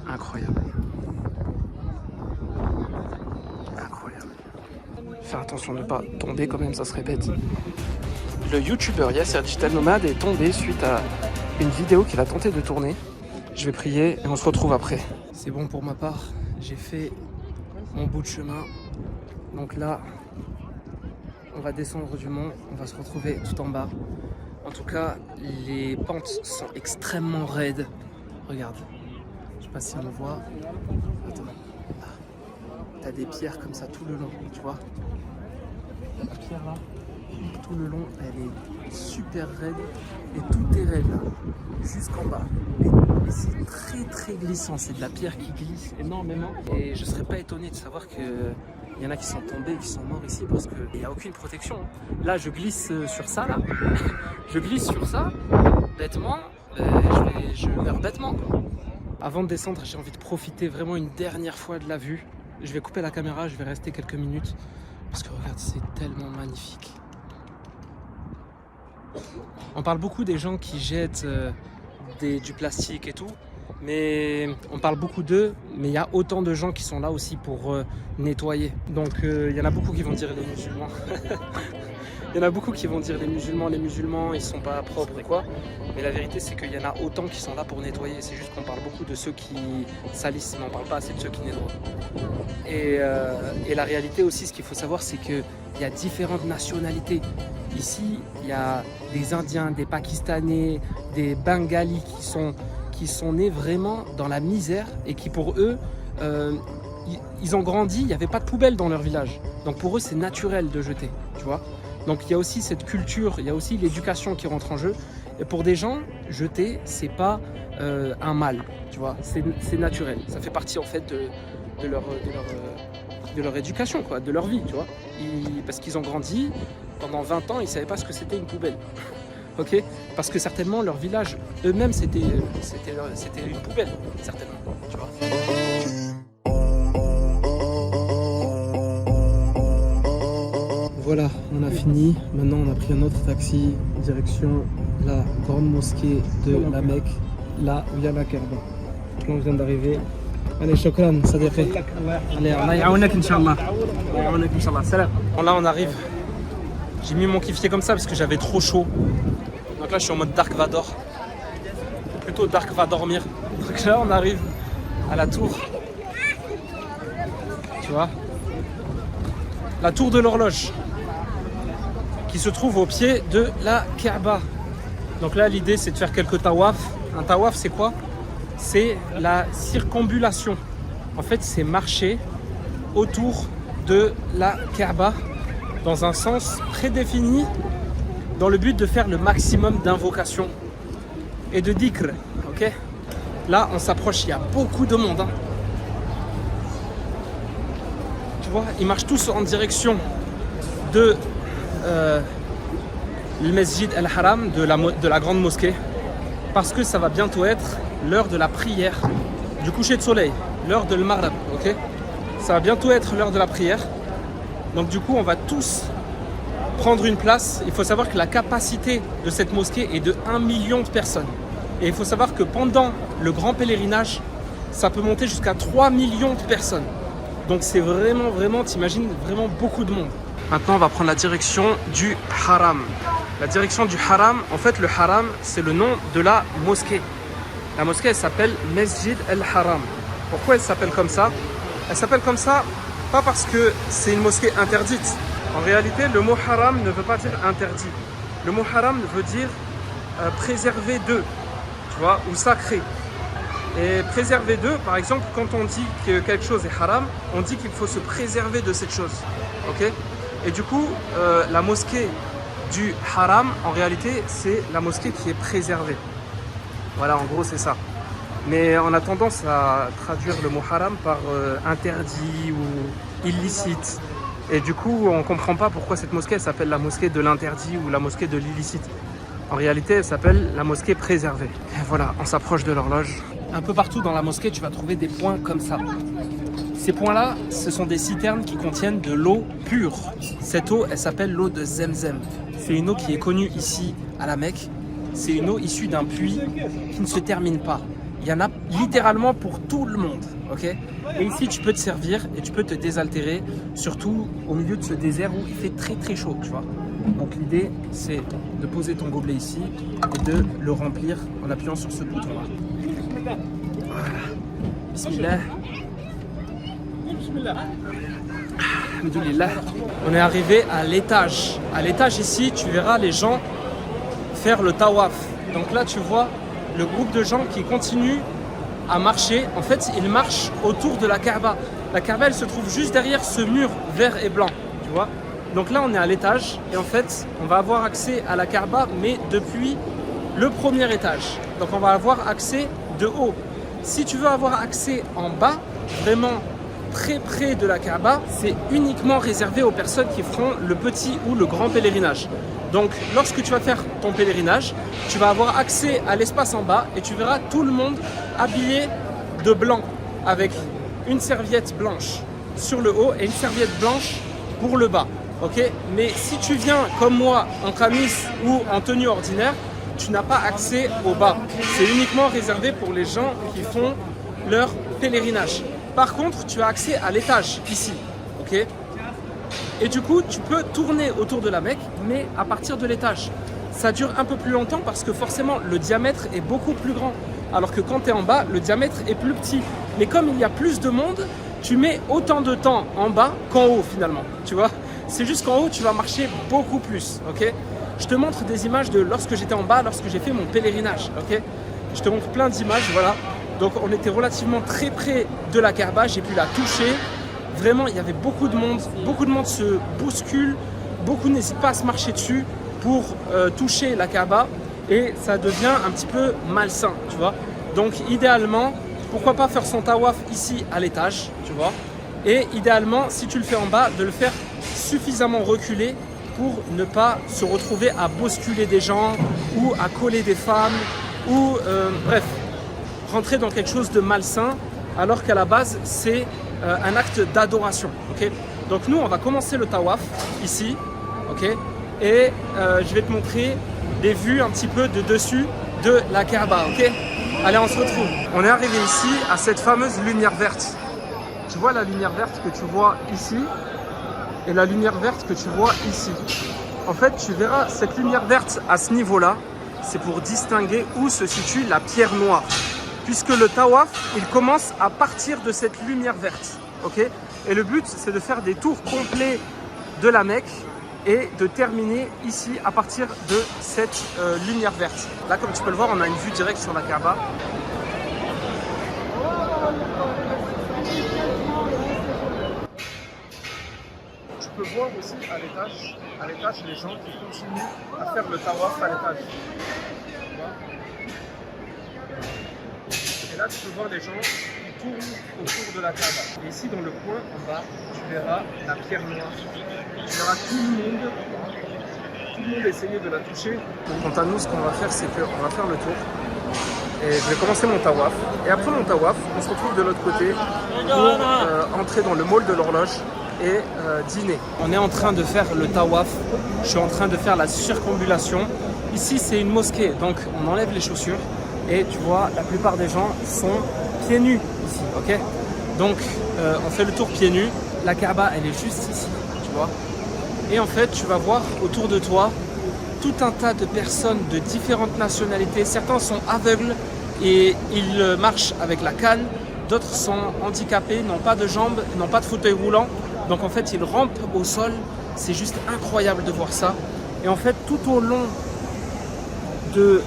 Incroyable. Incroyable. Faire attention de ne pas tomber quand même, ça serait bête. Le youtubeur Yasser Digital Nomad est tombé suite à une vidéo qu'il a tenté de tourner. Je vais prier et on se retrouve après. C'est bon pour ma part. J'ai fait mon bout de chemin. Donc là, on va descendre du mont, on va se retrouver tout en bas. En tout cas, les pentes sont extrêmement raides. Regarde, je sais pas si on le voit. Attends, là. T'as des pierres comme ça tout le long, tu vois. La pierre là, tout le long, elle est super raide. Et tout est raide là, jusqu'en bas. Et c'est très très glissant, c'est de la pierre qui glisse énormément. Et je serais pas étonné de savoir que il y en a qui sont tombés, qui sont morts ici parce qu'il n'y a aucune protection. Là, je glisse sur ça, là. Je glisse sur ça, bêtement. Je meurs bêtement, quoi. Avant de descendre, j'ai envie de profiter vraiment une dernière fois de la vue. Je vais couper la caméra, je vais rester quelques minutes. Parce que regarde, c'est tellement magnifique. On parle beaucoup des gens qui jettent du plastique et tout. Mais on parle beaucoup d'eux, mais il y a autant de gens qui sont là aussi pour nettoyer. Donc il y en a beaucoup qui vont dire les musulmans. Il y en a beaucoup qui vont dire les musulmans, ils sont pas propres et quoi. Mais la vérité, c'est qu'il y en a autant qui sont là pour nettoyer. C'est juste qu'on parle beaucoup de ceux qui salissent, mais on parle pas assez de ceux qui nettoient. Et la réalité aussi, ce qu'il faut savoir, c'est qu'il y a différentes nationalités. Ici, il y a des Indiens, des Pakistanais, des Bengalis qui sont nés vraiment dans la misère et qui pour eux, ils ont grandi, il n'y avait pas de poubelle dans leur village. Donc pour eux c'est naturel de jeter, tu vois. Donc il y a aussi cette culture, il y a aussi l'éducation qui rentre en jeu. Et pour des gens, jeter, c'est pas un mal, tu vois, c'est naturel. Ça fait partie en fait de leur éducation, quoi, de leur vie, tu vois. Parce qu'ils ont grandi, pendant 20 ans, ils ne savaient pas ce que c'était une poubelle. Ok, parce que certainement leur village eux-mêmes c'était une poubelle, certainement, tu vois. Voilà, on a fini. Maintenant, on a pris un autre taxi direction la grande mosquée de la Mecque, là où il y a la Kaaba. On vient d'arriver. Allez, shukran, ça défait. Allez, Allah ya'awnak inch'Allah. Ya'awnak inch'Allah. Salam. Bon, là, on arrive. J'ai mis mon kiffier comme ça parce que j'avais trop chaud. Donc là, je suis en mode Dark Vador. Plutôt Dark Vadormir. Donc là, on arrive à la tour. Tu vois, la tour de l'horloge qui se trouve au pied de la Kaaba. Donc là, l'idée, c'est de faire quelques tawaf. Un tawaf, c'est quoi? C'est la circambulation. En fait, c'est marcher autour de la Kaaba dans un sens prédéfini dans le but de faire le maximum d'invocations et de dhikr. Ok? Là, on s'approche, il y a beaucoup de monde. Hein. Tu vois, ils marchent tous en direction de le Masjid al-Haram, de la grande mosquée, parce que ça va bientôt être l'heure de la prière, du coucher de soleil, l'heure de l'Maghrib, ok? Ça va bientôt être l'heure de la prière, donc du coup on va tous prendre une place. Il faut savoir que la capacité de cette mosquée est de 1 million de personnes, et il faut savoir que pendant le grand pèlerinage, ça peut monter jusqu'à 3 millions de personnes. Donc c'est vraiment, t'imagines, vraiment beaucoup de monde. Maintenant, on va prendre la direction du Haram. La direction du Haram, en fait, le Haram, c'est le nom de la mosquée. La mosquée, elle s'appelle Masjid al-Haram. Pourquoi elle s'appelle comme ça? Elle s'appelle comme ça, pas parce que c'est une mosquée interdite. En réalité, le mot Haram ne veut pas dire interdit. Le mot Haram veut dire préservé de, tu vois, ou sacré. Et préserver d'eux, par exemple, quand on dit que quelque chose est haram, on dit qu'il faut se préserver de cette chose. Ok? Et du coup, la mosquée du haram, en réalité, c'est la mosquée qui est préservée. Voilà, en gros, c'est ça. Mais on a tendance à traduire le mot haram par interdit ou illicite. Et du coup, on ne comprend pas pourquoi cette mosquée s'appelle la mosquée de l'interdit ou la mosquée de l'illicite. En réalité, elle s'appelle la mosquée préservée. Et voilà, on s'approche de l'horloge. Un peu partout dans la mosquée, tu vas trouver des points comme ça. Ces points-là, ce sont des citernes qui contiennent de l'eau pure. Cette eau, elle s'appelle l'eau de Zemzem. C'est une eau qui est connue ici à la Mecque. C'est une eau issue d'un puits qui ne se termine pas. Il y en a littéralement pour tout le monde. Okay? Et ici, tu peux te servir et tu peux te désaltérer, surtout au milieu de ce désert où il fait très chaud, tu vois. Donc l'idée, c'est de poser ton gobelet ici et de le remplir en appuyant sur ce bouton-là. Voilà. Bismillah. Alhamdoulilah. On est arrivé à l'étage. À l'étage ici, tu verras les gens faire le tawaf. Donc là, tu vois le groupe de gens qui continuent à marcher. En fait, ils marchent autour de la Kaaba. La Kaaba, elle se trouve juste derrière ce mur vert et blanc, tu vois. Donc là, on est à l'étage et en fait, on va avoir accès à la Kaaba, mais depuis le premier étage. Donc on va avoir accès de haut. Si tu veux avoir accès en bas, vraiment très près de la Kaaba, c'est uniquement réservé aux personnes qui feront le petit ou le grand pèlerinage. Donc lorsque tu vas faire ton pèlerinage, tu vas avoir accès à l'espace en bas et tu verras tout le monde habillé de blanc avec une serviette blanche sur le haut et une serviette blanche pour le bas. Ok, mais si tu viens comme moi en camis ou en tenue ordinaire, tu n'as pas accès au bas. C'est uniquement réservé pour les gens qui font leur pèlerinage. Par contre, tu as accès à l'étage ici. Ok, et du coup, tu peux tourner autour de la Mecque, mais à partir de l'étage. Ça dure un peu plus longtemps parce que forcément, le diamètre est beaucoup plus grand. Alors que quand tu es en bas, le diamètre est plus petit. Mais comme il y a plus de monde, tu mets autant de temps en bas qu'en haut finalement. Tu vois ? C'est juste qu'en haut, tu vas marcher beaucoup plus, ok? Je te montre des images de lorsque j'étais en bas, lorsque j'ai fait mon pèlerinage, ok? Je te montre plein d'images, voilà. Donc on était relativement très près de la Kaaba, j'ai pu la toucher. Vraiment, il y avait beaucoup de monde se bouscule, beaucoup n'hésitent pas à se marcher dessus pour toucher la Kaaba et ça devient un petit peu malsain, tu vois. Donc idéalement, pourquoi pas faire son tawaf ici à l'étage, tu vois. Et idéalement, si tu le fais en bas, de le faire suffisamment reculé pour ne pas se retrouver à bousculer des gens ou à coller des femmes ou bref, rentrer dans quelque chose de malsain alors qu'à la base c'est un acte d'adoration. Okay, donc nous on va commencer le tawaf ici, ok, et je vais te montrer des vues un petit peu de dessus de la Kaaba. Ok, allez, on se retrouve. On est arrivé ici à cette fameuse lumière verte. Tu vois la lumière verte que tu vois ici et la lumière verte que tu vois ici. En fait, tu verras cette lumière verte à ce niveau-là, c'est pour distinguer où se situe la pierre noire. Puisque le tawaf, il commence à partir de cette lumière verte. Okay, et le but, c'est de faire des tours complets de la Mecque et de terminer ici à partir de cette lumière verte. Là, comme tu peux le voir, on a une vue directe sur la Kaaba. Tu peux voir aussi à l'étage les gens qui continuent à faire le tawaf à l'étage. Et là, tu peux voir des gens qui tournent autour de la Kaaba. Et ici, dans le coin, en bas, tu verras la pierre noire. Tu verras tout le monde essayer de la toucher. Donc, quant à nous, ce qu'on va faire, c'est qu'on va faire le tour. Et je vais commencer mon tawaf. Et après mon tawaf, on se retrouve de l'autre côté pour entrer dans le mall de l'horloge et dîner. On est en train de faire le tawaf. Je suis en train de faire la circambulation. Ici, c'est une mosquée, donc on enlève les chaussures. Et tu vois, la plupart des gens sont pieds nus ici, ok? Donc, on fait le tour pieds nus. La Kaaba, elle est juste ici, tu vois. Et en fait, tu vas voir autour de toi tout un tas de personnes de différentes nationalités. Certains sont aveugles et ils marchent avec la canne. D'autres sont handicapés, n'ont pas de jambes, n'ont pas de fauteuil roulant. Donc en fait, ils rampent au sol. C'est juste incroyable de voir ça. Et en fait, tout au long de...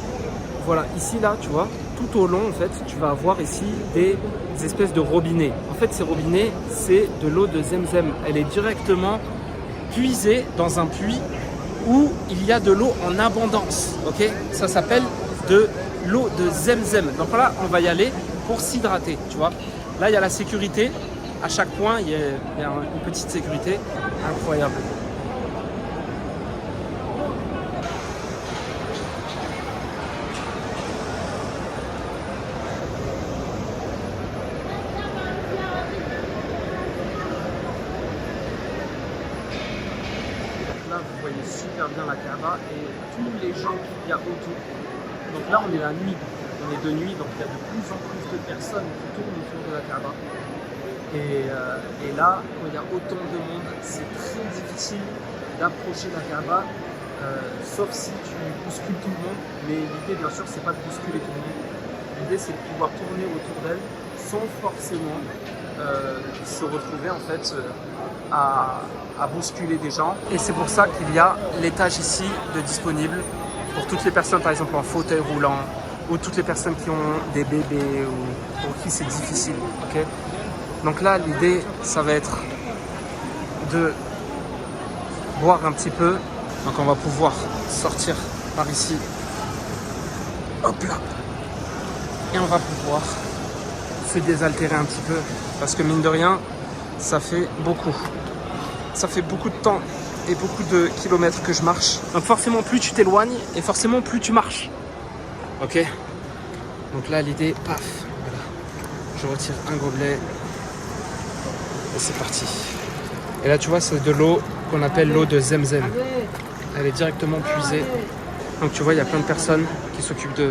Voilà, ici, là, tu vois, tout au long, en fait, tu vas avoir ici des espèces de robinets. En fait, ces robinets, c'est de l'eau de Zemzem. Elle est directement puisée dans un puits où il y a de l'eau en abondance. Ok, ça s'appelle de l'eau de Zemzem. Donc là, on va y aller pour s'hydrater, tu vois. Là, il y a la sécurité. À chaque point, il y a une petite sécurité incroyable. Là, vous voyez super bien la Kaaba et tous les gens qu'il y a autour. Donc là, on est la nuit. On est de nuit, donc il y a de plus en plus de personnes qui tournent autour de la Kaaba. Et là, quand il y a autant de monde, c'est très difficile d'approcher la Kaaba, sauf si tu bouscules tout le monde. Mais l'idée, bien sûr, c'est pas de bousculer tout le monde. L'idée, c'est de pouvoir tourner autour d'elle sans forcément se retrouver en fait à bousculer des gens. Et c'est pour ça qu'il y a l'étage ici de disponible pour toutes les personnes, par exemple en fauteuil roulant, ou toutes les personnes qui ont des bébés ou pour qui c'est difficile. Okay, donc là, l'idée, ça va être de boire un petit peu. Donc on va pouvoir sortir par ici. Hop là. Et on va pouvoir se désaltérer un petit peu. Parce que mine de rien, ça fait beaucoup. Ça fait beaucoup de temps et beaucoup de kilomètres que je marche. Donc forcément, plus tu t'éloignes et forcément, plus tu marches. Ok. Donc là, l'idée, paf. Voilà. Je retire un gobelet. Et c'est parti. Et là, tu vois, c'est de l'eau qu'on appelle l'eau de Zemzem. Elle est directement puisée. Donc tu vois, il y a plein de personnes qui s'occupent de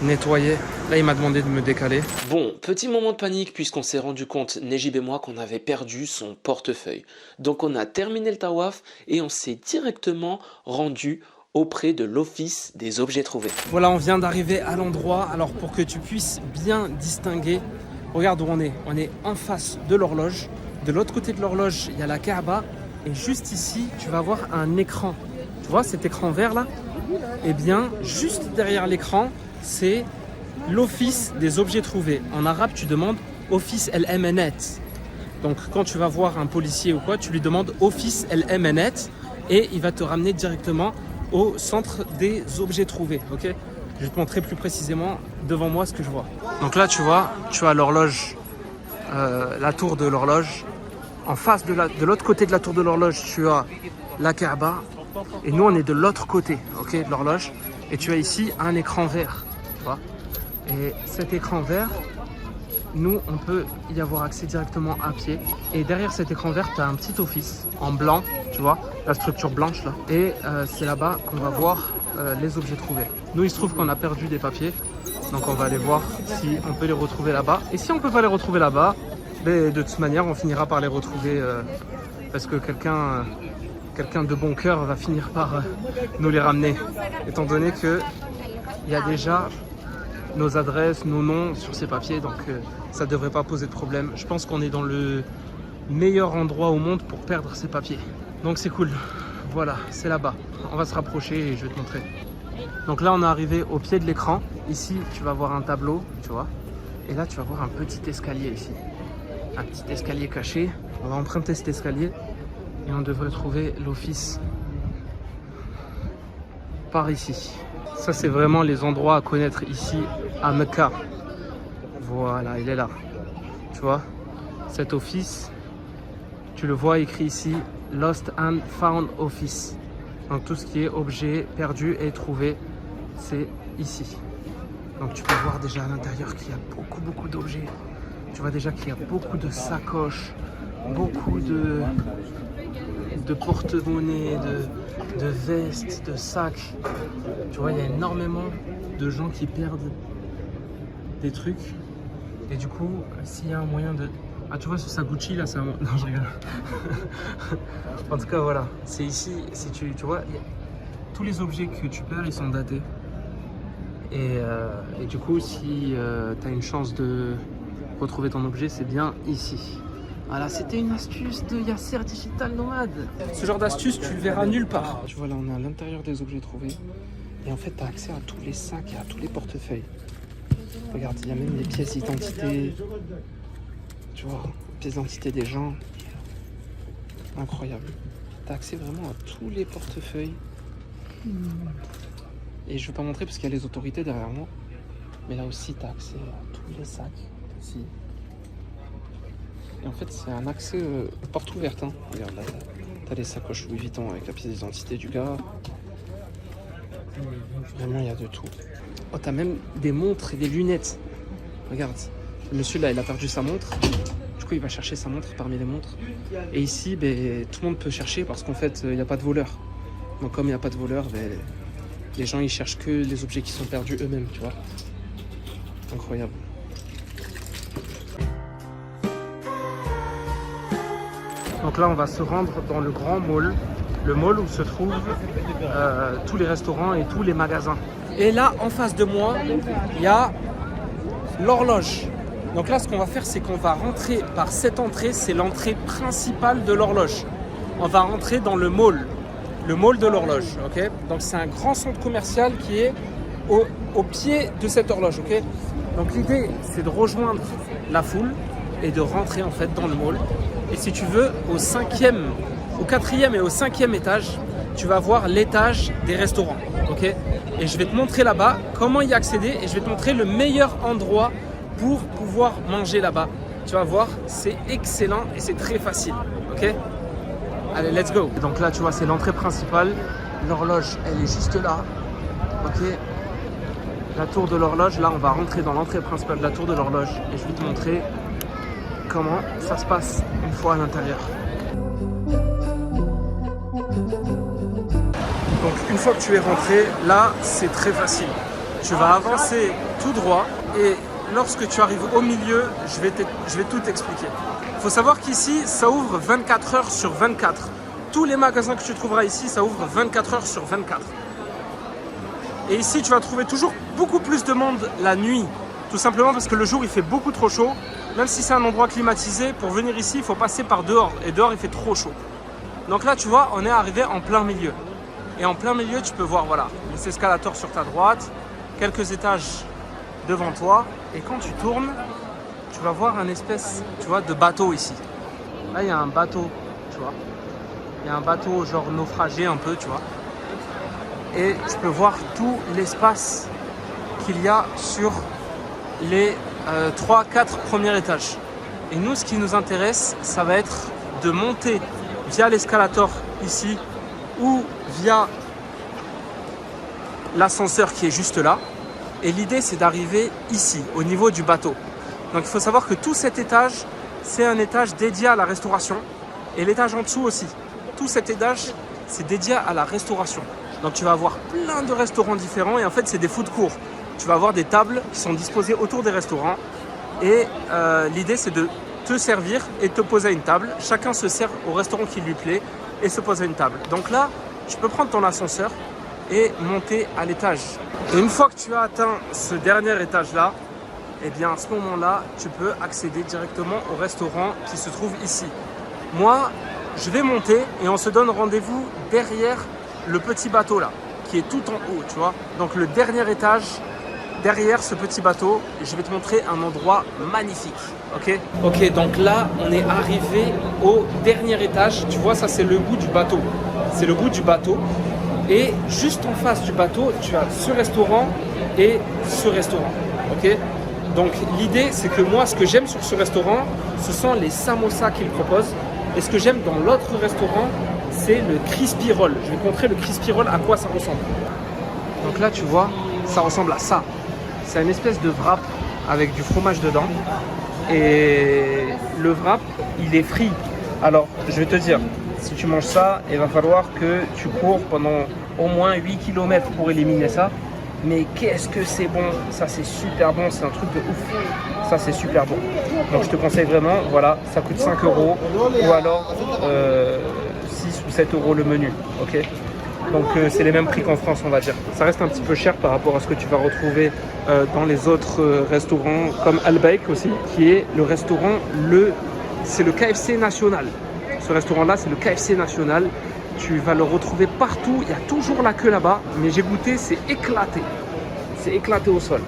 nettoyer. Là, il m'a demandé de me décaler. Bon, petit moment de panique puisqu'on s'est rendu compte, Nejib et moi, qu'on avait perdu son portefeuille. Donc on a terminé le tawaf et on s'est directement rendu auprès de l'office des objets trouvés. Voilà, on vient d'arriver à l'endroit. Alors pour que tu puisses bien distinguer, regarde où on est. On est en face de l'horloge. De l'autre côté de l'horloge, il y a la Kaaba. Et juste ici, tu vas voir un écran. Tu vois cet écran vert là? Eh bien, juste derrière l'écran, c'est l'office des objets trouvés. En arabe, tu demandes Office El Emanet. Donc, quand tu vas voir un policier ou quoi, tu lui demandes Office El Emanet. et il va te ramener directement au centre des objets trouvés, ok? Je vais te montrer plus précisément devant moi ce que je vois. Donc là, tu vois, tu as l'horloge, la tour de l'horloge. En face de l'autre côté de la tour de l'horloge, tu as la Kaaba. Et nous, on est de l'autre côté, ok, de l'horloge. Et tu as ici un écran vert, tu vois. Et cet écran vert, nous, on peut y avoir accès directement à pied. Et derrière cet écran vert, tu as un petit office en blanc, tu vois, la structure blanche là. Et c'est là-bas qu'on va voir les objets trouvés. Nous, il se trouve qu'on a perdu des papiers. Donc on va aller voir si on peut les retrouver là-bas. Et si on ne peut pas les retrouver là-bas, de toute manière, on finira par les retrouver parce que quelqu'un de bon cœur va finir par nous les ramener. Étant donné qu'il y a déjà nos adresses, nos noms sur ces papiers, donc ça ne devrait pas poser de problème. Je pense qu'on est dans le meilleur endroit au monde pour perdre ces papiers. Donc c'est cool. Voilà, c'est là-bas. On va se rapprocher et je vais te montrer. Donc là, on est arrivé au pied de l'écran. Ici, tu vas voir un tableau, tu vois. Et là, tu vas voir un petit escalier ici. Un petit escalier caché. On va emprunter cet escalier et on devrait trouver l'office par ici. Ça, c'est vraiment les endroits à connaître ici à Mecca. Voilà, il est là. Tu vois, cet office, tu le vois écrit ici, Lost and Found Office. Donc tout ce qui est objet perdu et trouvé, c'est ici. Donc tu peux voir déjà à l'intérieur qu'il y a beaucoup d'objets. Tu vois déjà qu'il y a beaucoup de sacoches, beaucoup de porte-monnaie, de vestes, de sacs. Tu vois, il y a énormément de gens qui perdent des trucs. Et du coup, s'il y a un moyen de... Ah, tu vois, sur sa Gucci, là, c'est un... Non, je rigole. En tout cas, voilà. C'est ici, si tu vois, tous les objets que tu perds, ils sont datés. Et du coup, si tu as une chance de retrouver ton objet, c'est bien ici. Voilà, c'était une astuce de Yasser Digital Nomade. Ce genre d'astuce, tu le verras nulle part. Tu vois, là, on est à l'intérieur des objets trouvés. Et en fait, tu as accès à tous les sacs et à tous les portefeuilles. Regarde, il y a même les pièces d'identité. Tu vois, les pièces d'identité des gens. Incroyable. Tu as accès vraiment à tous les portefeuilles. Et je ne vais pas montrer parce qu'il y a les autorités derrière moi. Mais là aussi, tu as accès à tous les sacs. Ici. Et en fait, c'est un accès porte ouverte. Hein. Regarde là, tu as les sacoches Louis Vuitton avec la pièce d'identité du gars. Vraiment, il y a de tout. Oh, tu as même des montres et des lunettes. Regarde, le monsieur là, il a perdu sa montre. Du coup, il va chercher sa montre parmi les montres. Et ici, tout le monde peut chercher parce qu'en fait, il n'y a pas de voleur. Donc, comme il n'y a pas de voleur, les gens ils cherchent que les objets qui sont perdus eux-mêmes, tu vois. Incroyable. Donc là, on va se rendre dans le grand mall. Le mall où se trouvent tous les restaurants et tous les magasins. Et là, en face de moi, il y a l'horloge. Donc là, ce qu'on va faire, c'est qu'on va rentrer par cette entrée. C'est l'entrée principale de l'horloge. On va rentrer dans le mall de l'horloge. Ok. Donc c'est un grand centre commercial qui est au pied de cette horloge. Ok. Donc l'idée, c'est de rejoindre la foule et de rentrer en fait dans le mall. Et si tu veux, au 4e et au 5e étage, tu vas voir l'étage des restaurants. Ok. Et je vais te montrer là-bas comment y accéder et je vais te montrer le meilleur endroit pour pouvoir manger là-bas. Tu vas voir, c'est excellent et c'est très facile. Ok. Allez, let's go. Donc là, tu vois, c'est l'entrée principale. L'horloge, elle est juste là. Ok. La tour de l'horloge. Là, on va rentrer dans l'entrée principale de la tour de l'horloge et je vais te montrer comment ça se passe une fois à l'intérieur. Donc une fois que tu es rentré, là c'est très facile. Tu vas avancer tout droit et lorsque tu arrives au milieu, je vais tout t'expliquer. Il faut savoir qu'ici, ça ouvre 24 heures sur 24. Tous les magasins que tu trouveras ici, ça ouvre 24 heures sur 24. Et ici, tu vas trouver toujours beaucoup plus de monde la nuit. Tout simplement parce que le jour, il fait beaucoup trop chaud. Même si c'est un endroit climatisé, pour venir ici, il faut passer par dehors. Et dehors, il fait trop chaud. Donc là, tu vois, on est arrivé en plein milieu. Et en plein milieu, tu peux voir, voilà, les escalators sur ta droite, quelques étages devant toi. Et quand tu tournes, tu vas voir un espèce, tu vois, de bateau ici. Là, il y a un bateau, tu vois. Il y a un bateau genre naufragé un peu, tu vois. Et tu peux voir tout l'espace qu'il y a sur les 3-4 premiers étages. Et nous, ce qui nous intéresse, ça va être de monter via l'escalator ici ou via l'ascenseur qui est juste là. Et l'idée, c'est d'arriver ici, au niveau du bateau. Donc il faut savoir que tout cet étage, c'est un étage dédié à la restauration. Et l'étage en dessous aussi. Tout cet étage, c'est dédié à la restauration. Donc tu vas avoir plein de restaurants différents et en fait, c'est des food courts. Tu vas avoir des tables qui sont disposées autour des restaurants. Et l'idée, c'est de te servir et te poser à une table. Chacun se sert au restaurant qui lui plaît et se pose à une table. Donc là, tu peux prendre ton ascenseur et monter à l'étage. Et une fois que tu as atteint ce dernier étage-là, eh bien à ce moment-là, tu peux accéder directement au restaurant qui se trouve ici. Moi, je vais monter et on se donne rendez-vous derrière le petit bateau là, qui est tout en haut, tu vois. Donc le dernier étage, derrière ce petit bateau, je vais te montrer un endroit magnifique, ok? Ok, donc là, on est arrivé au dernier étage. Tu vois, ça c'est le bout du bateau. C'est le bout du bateau. Et juste en face du bateau, tu as ce restaurant et ce restaurant, ok? Donc l'idée, c'est que moi, ce que j'aime sur ce restaurant, ce sont les samosas qu'il propose. Et ce que j'aime dans l'autre restaurant, c'est le crispy roll. Je vais te montrer le crispy roll, à quoi ça ressemble. Donc là, tu vois, ça ressemble à ça. C'est une espèce de wrap avec du fromage dedans. Et le wrap, il est frit. Alors, je vais te dire, si tu manges ça, il va falloir que tu cours pendant au moins 8 km pour éliminer ça. Mais qu'est-ce que c'est bon! Ça, c'est super bon. C'est un truc de ouf. Ça, c'est super bon. Donc, je te conseille vraiment. Voilà, ça coûte 5 € ou alors 6 ou 7 € le menu. Ok? Donc, c'est les mêmes prix qu'en France, on va dire. Ça reste un petit peu cher par rapport à ce que tu vas retrouver dans les autres restaurants, comme Al Baik aussi, qui est le restaurant, c'est le KFC national. Ce restaurant-là, c'est le KFC national. Tu vas le retrouver partout. Il y a toujours la queue là-bas. Mais j'ai goûté, c'est éclaté. C'est éclaté au sol.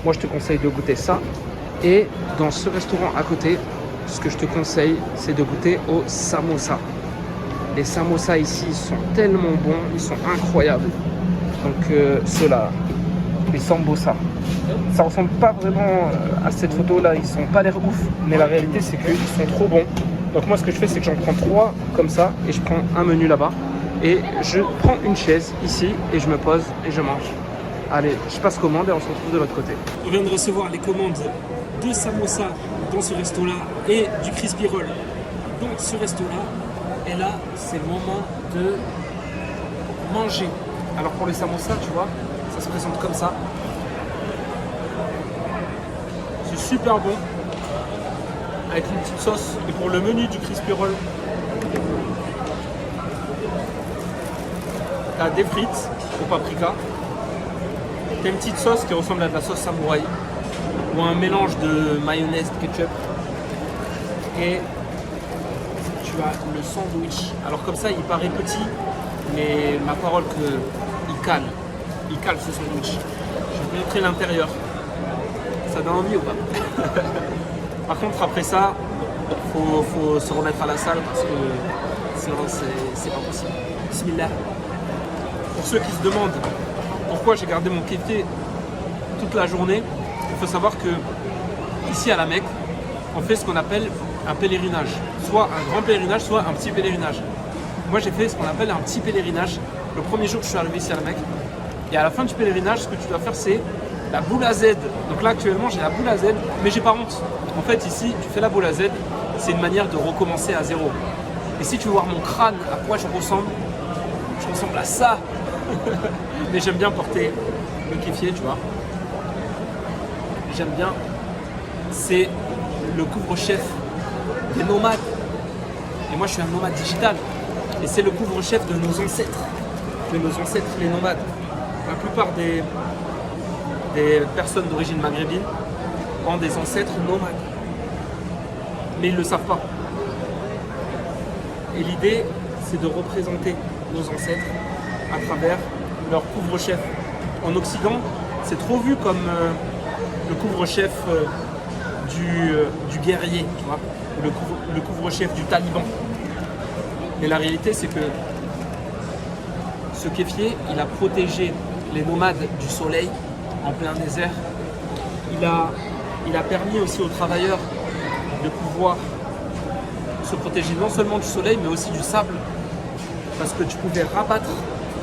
Moi, je te conseille de goûter ça. Et dans ce restaurant à côté, ce que je te conseille, c'est de goûter aux samosas. Les samosas ici sont tellement bons. Ils sont incroyables. Donc, ceux-là, les samosas. Ça ressemble pas vraiment à cette photo-là. Ils sont pas l'air ouf. Mais la réalité, c'est qu'ils sont trop bons. Donc moi, ce que je fais, c'est que j'en prends 3 comme ça et je prends un menu là-bas et je prends une chaise ici et je me pose et je mange. Allez, je passe commande et on se retrouve de l'autre côté. On vient de recevoir les commandes de samosa dans ce resto-là et du crispy roll dans ce resto-là. Et là, c'est le moment de manger. Alors pour les samosas, tu vois, ça se présente comme ça. C'est super bon. Avec une petite sauce. Et pour le menu du crispy roll, t'as des frites au paprika, t'as une petite sauce qui ressemble à de la sauce samouraï ou un mélange de mayonnaise, de ketchup, et tu as le sandwich. Alors comme ça, il paraît petit, mais ma parole que il cale ce sandwich. Je vais te montrer l'intérieur. Ça donne envie ou pas? Par contre, après ça, faut se remettre à la salle parce que sinon c'est pas possible. Bismillah. Pour ceux qui se demandent pourquoi j'ai gardé mon kéké toute la journée, il faut savoir que ici à la Mecque, on fait ce qu'on appelle un pèlerinage. Soit un grand pèlerinage, soit un petit pèlerinage. Moi, j'ai fait ce qu'on appelle un petit pèlerinage le premier jour que je suis arrivé ici à la Mecque. Et à la fin du pèlerinage, ce que tu dois faire, c'est la boule à Z. Donc là, actuellement, j'ai la boule à Z, mais j'ai pas honte. En fait, ici, tu fais la boule à Z, c'est une manière de recommencer à zéro. Et si tu veux voir mon crâne, à quoi je ressemble à ça. Mais j'aime bien porter le kéfier, tu vois. J'aime bien. C'est le couvre-chef des nomades. Et moi, je suis un nomade digital. Et c'est le couvre-chef de nos ancêtres. Les nomades. La plupart des personnes d'origine maghrébine ont des ancêtres nomades. Mais ils ne le savent pas. Et l'idée, c'est de représenter nos ancêtres à travers leur couvre-chef. En Occident, c'est trop vu comme le couvre-chef du guerrier, tu vois, ou le couvre-chef du taliban. Mais la réalité, c'est que ce kéfier, il a protégé les nomades du soleil en plein désert. Il a permis aussi aux travailleurs de pouvoir se protéger non seulement du soleil, mais aussi du sable. Parce que tu pouvais rabattre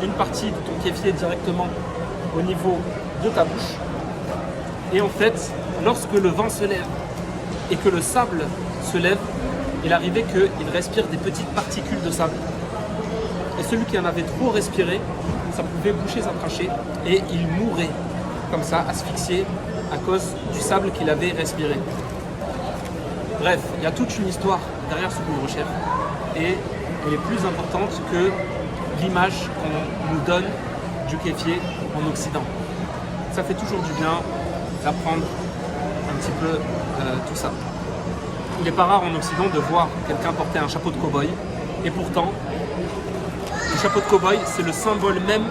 une partie de ton kéfier directement au niveau de ta bouche. Et en fait, lorsque le vent se lève et que le sable se lève, il arrivait qu'il respire des petites particules de sable. Et celui qui en avait trop respiré, ça pouvait boucher sa trachée et il mourait comme ça, asphyxié à cause du sable qu'il avait respiré. Bref, il y a toute une histoire derrière ce couvre-chef et elle est plus importante que l'image qu'on nous donne du kéfier en Occident. Ça fait toujours du bien d'apprendre un petit peu tout ça. Il n'est pas rare en Occident de voir quelqu'un porter un chapeau de cow-boy et pourtant, le chapeau de cow-boy, c'est le symbole même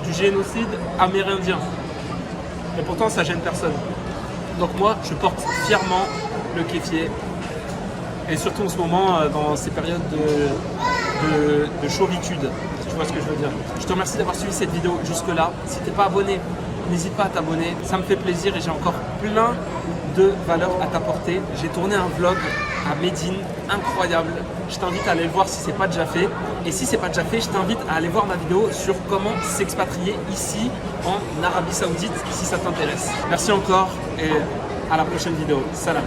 du génocide amérindien. Et pourtant, ça gêne personne. Donc moi, je porte fièrement le kéfier. Et surtout en ce moment, dans ces périodes de chauvitude, si tu vois ce que je veux dire. Je te remercie d'avoir suivi cette vidéo jusque-là. Si tu n'es pas abonné, n'hésite pas à t'abonner. Ça me fait plaisir et j'ai encore plein de valeurs à t'apporter. J'ai tourné un vlog à Médine, incroyable. Je t'invite à aller le voir si ce n'est pas déjà fait. Et si ce n'est pas déjà fait, je t'invite à aller voir ma vidéo sur comment s'expatrier ici en Arabie Saoudite, si ça t'intéresse. Merci encore et à la prochaine vidéo. Salam.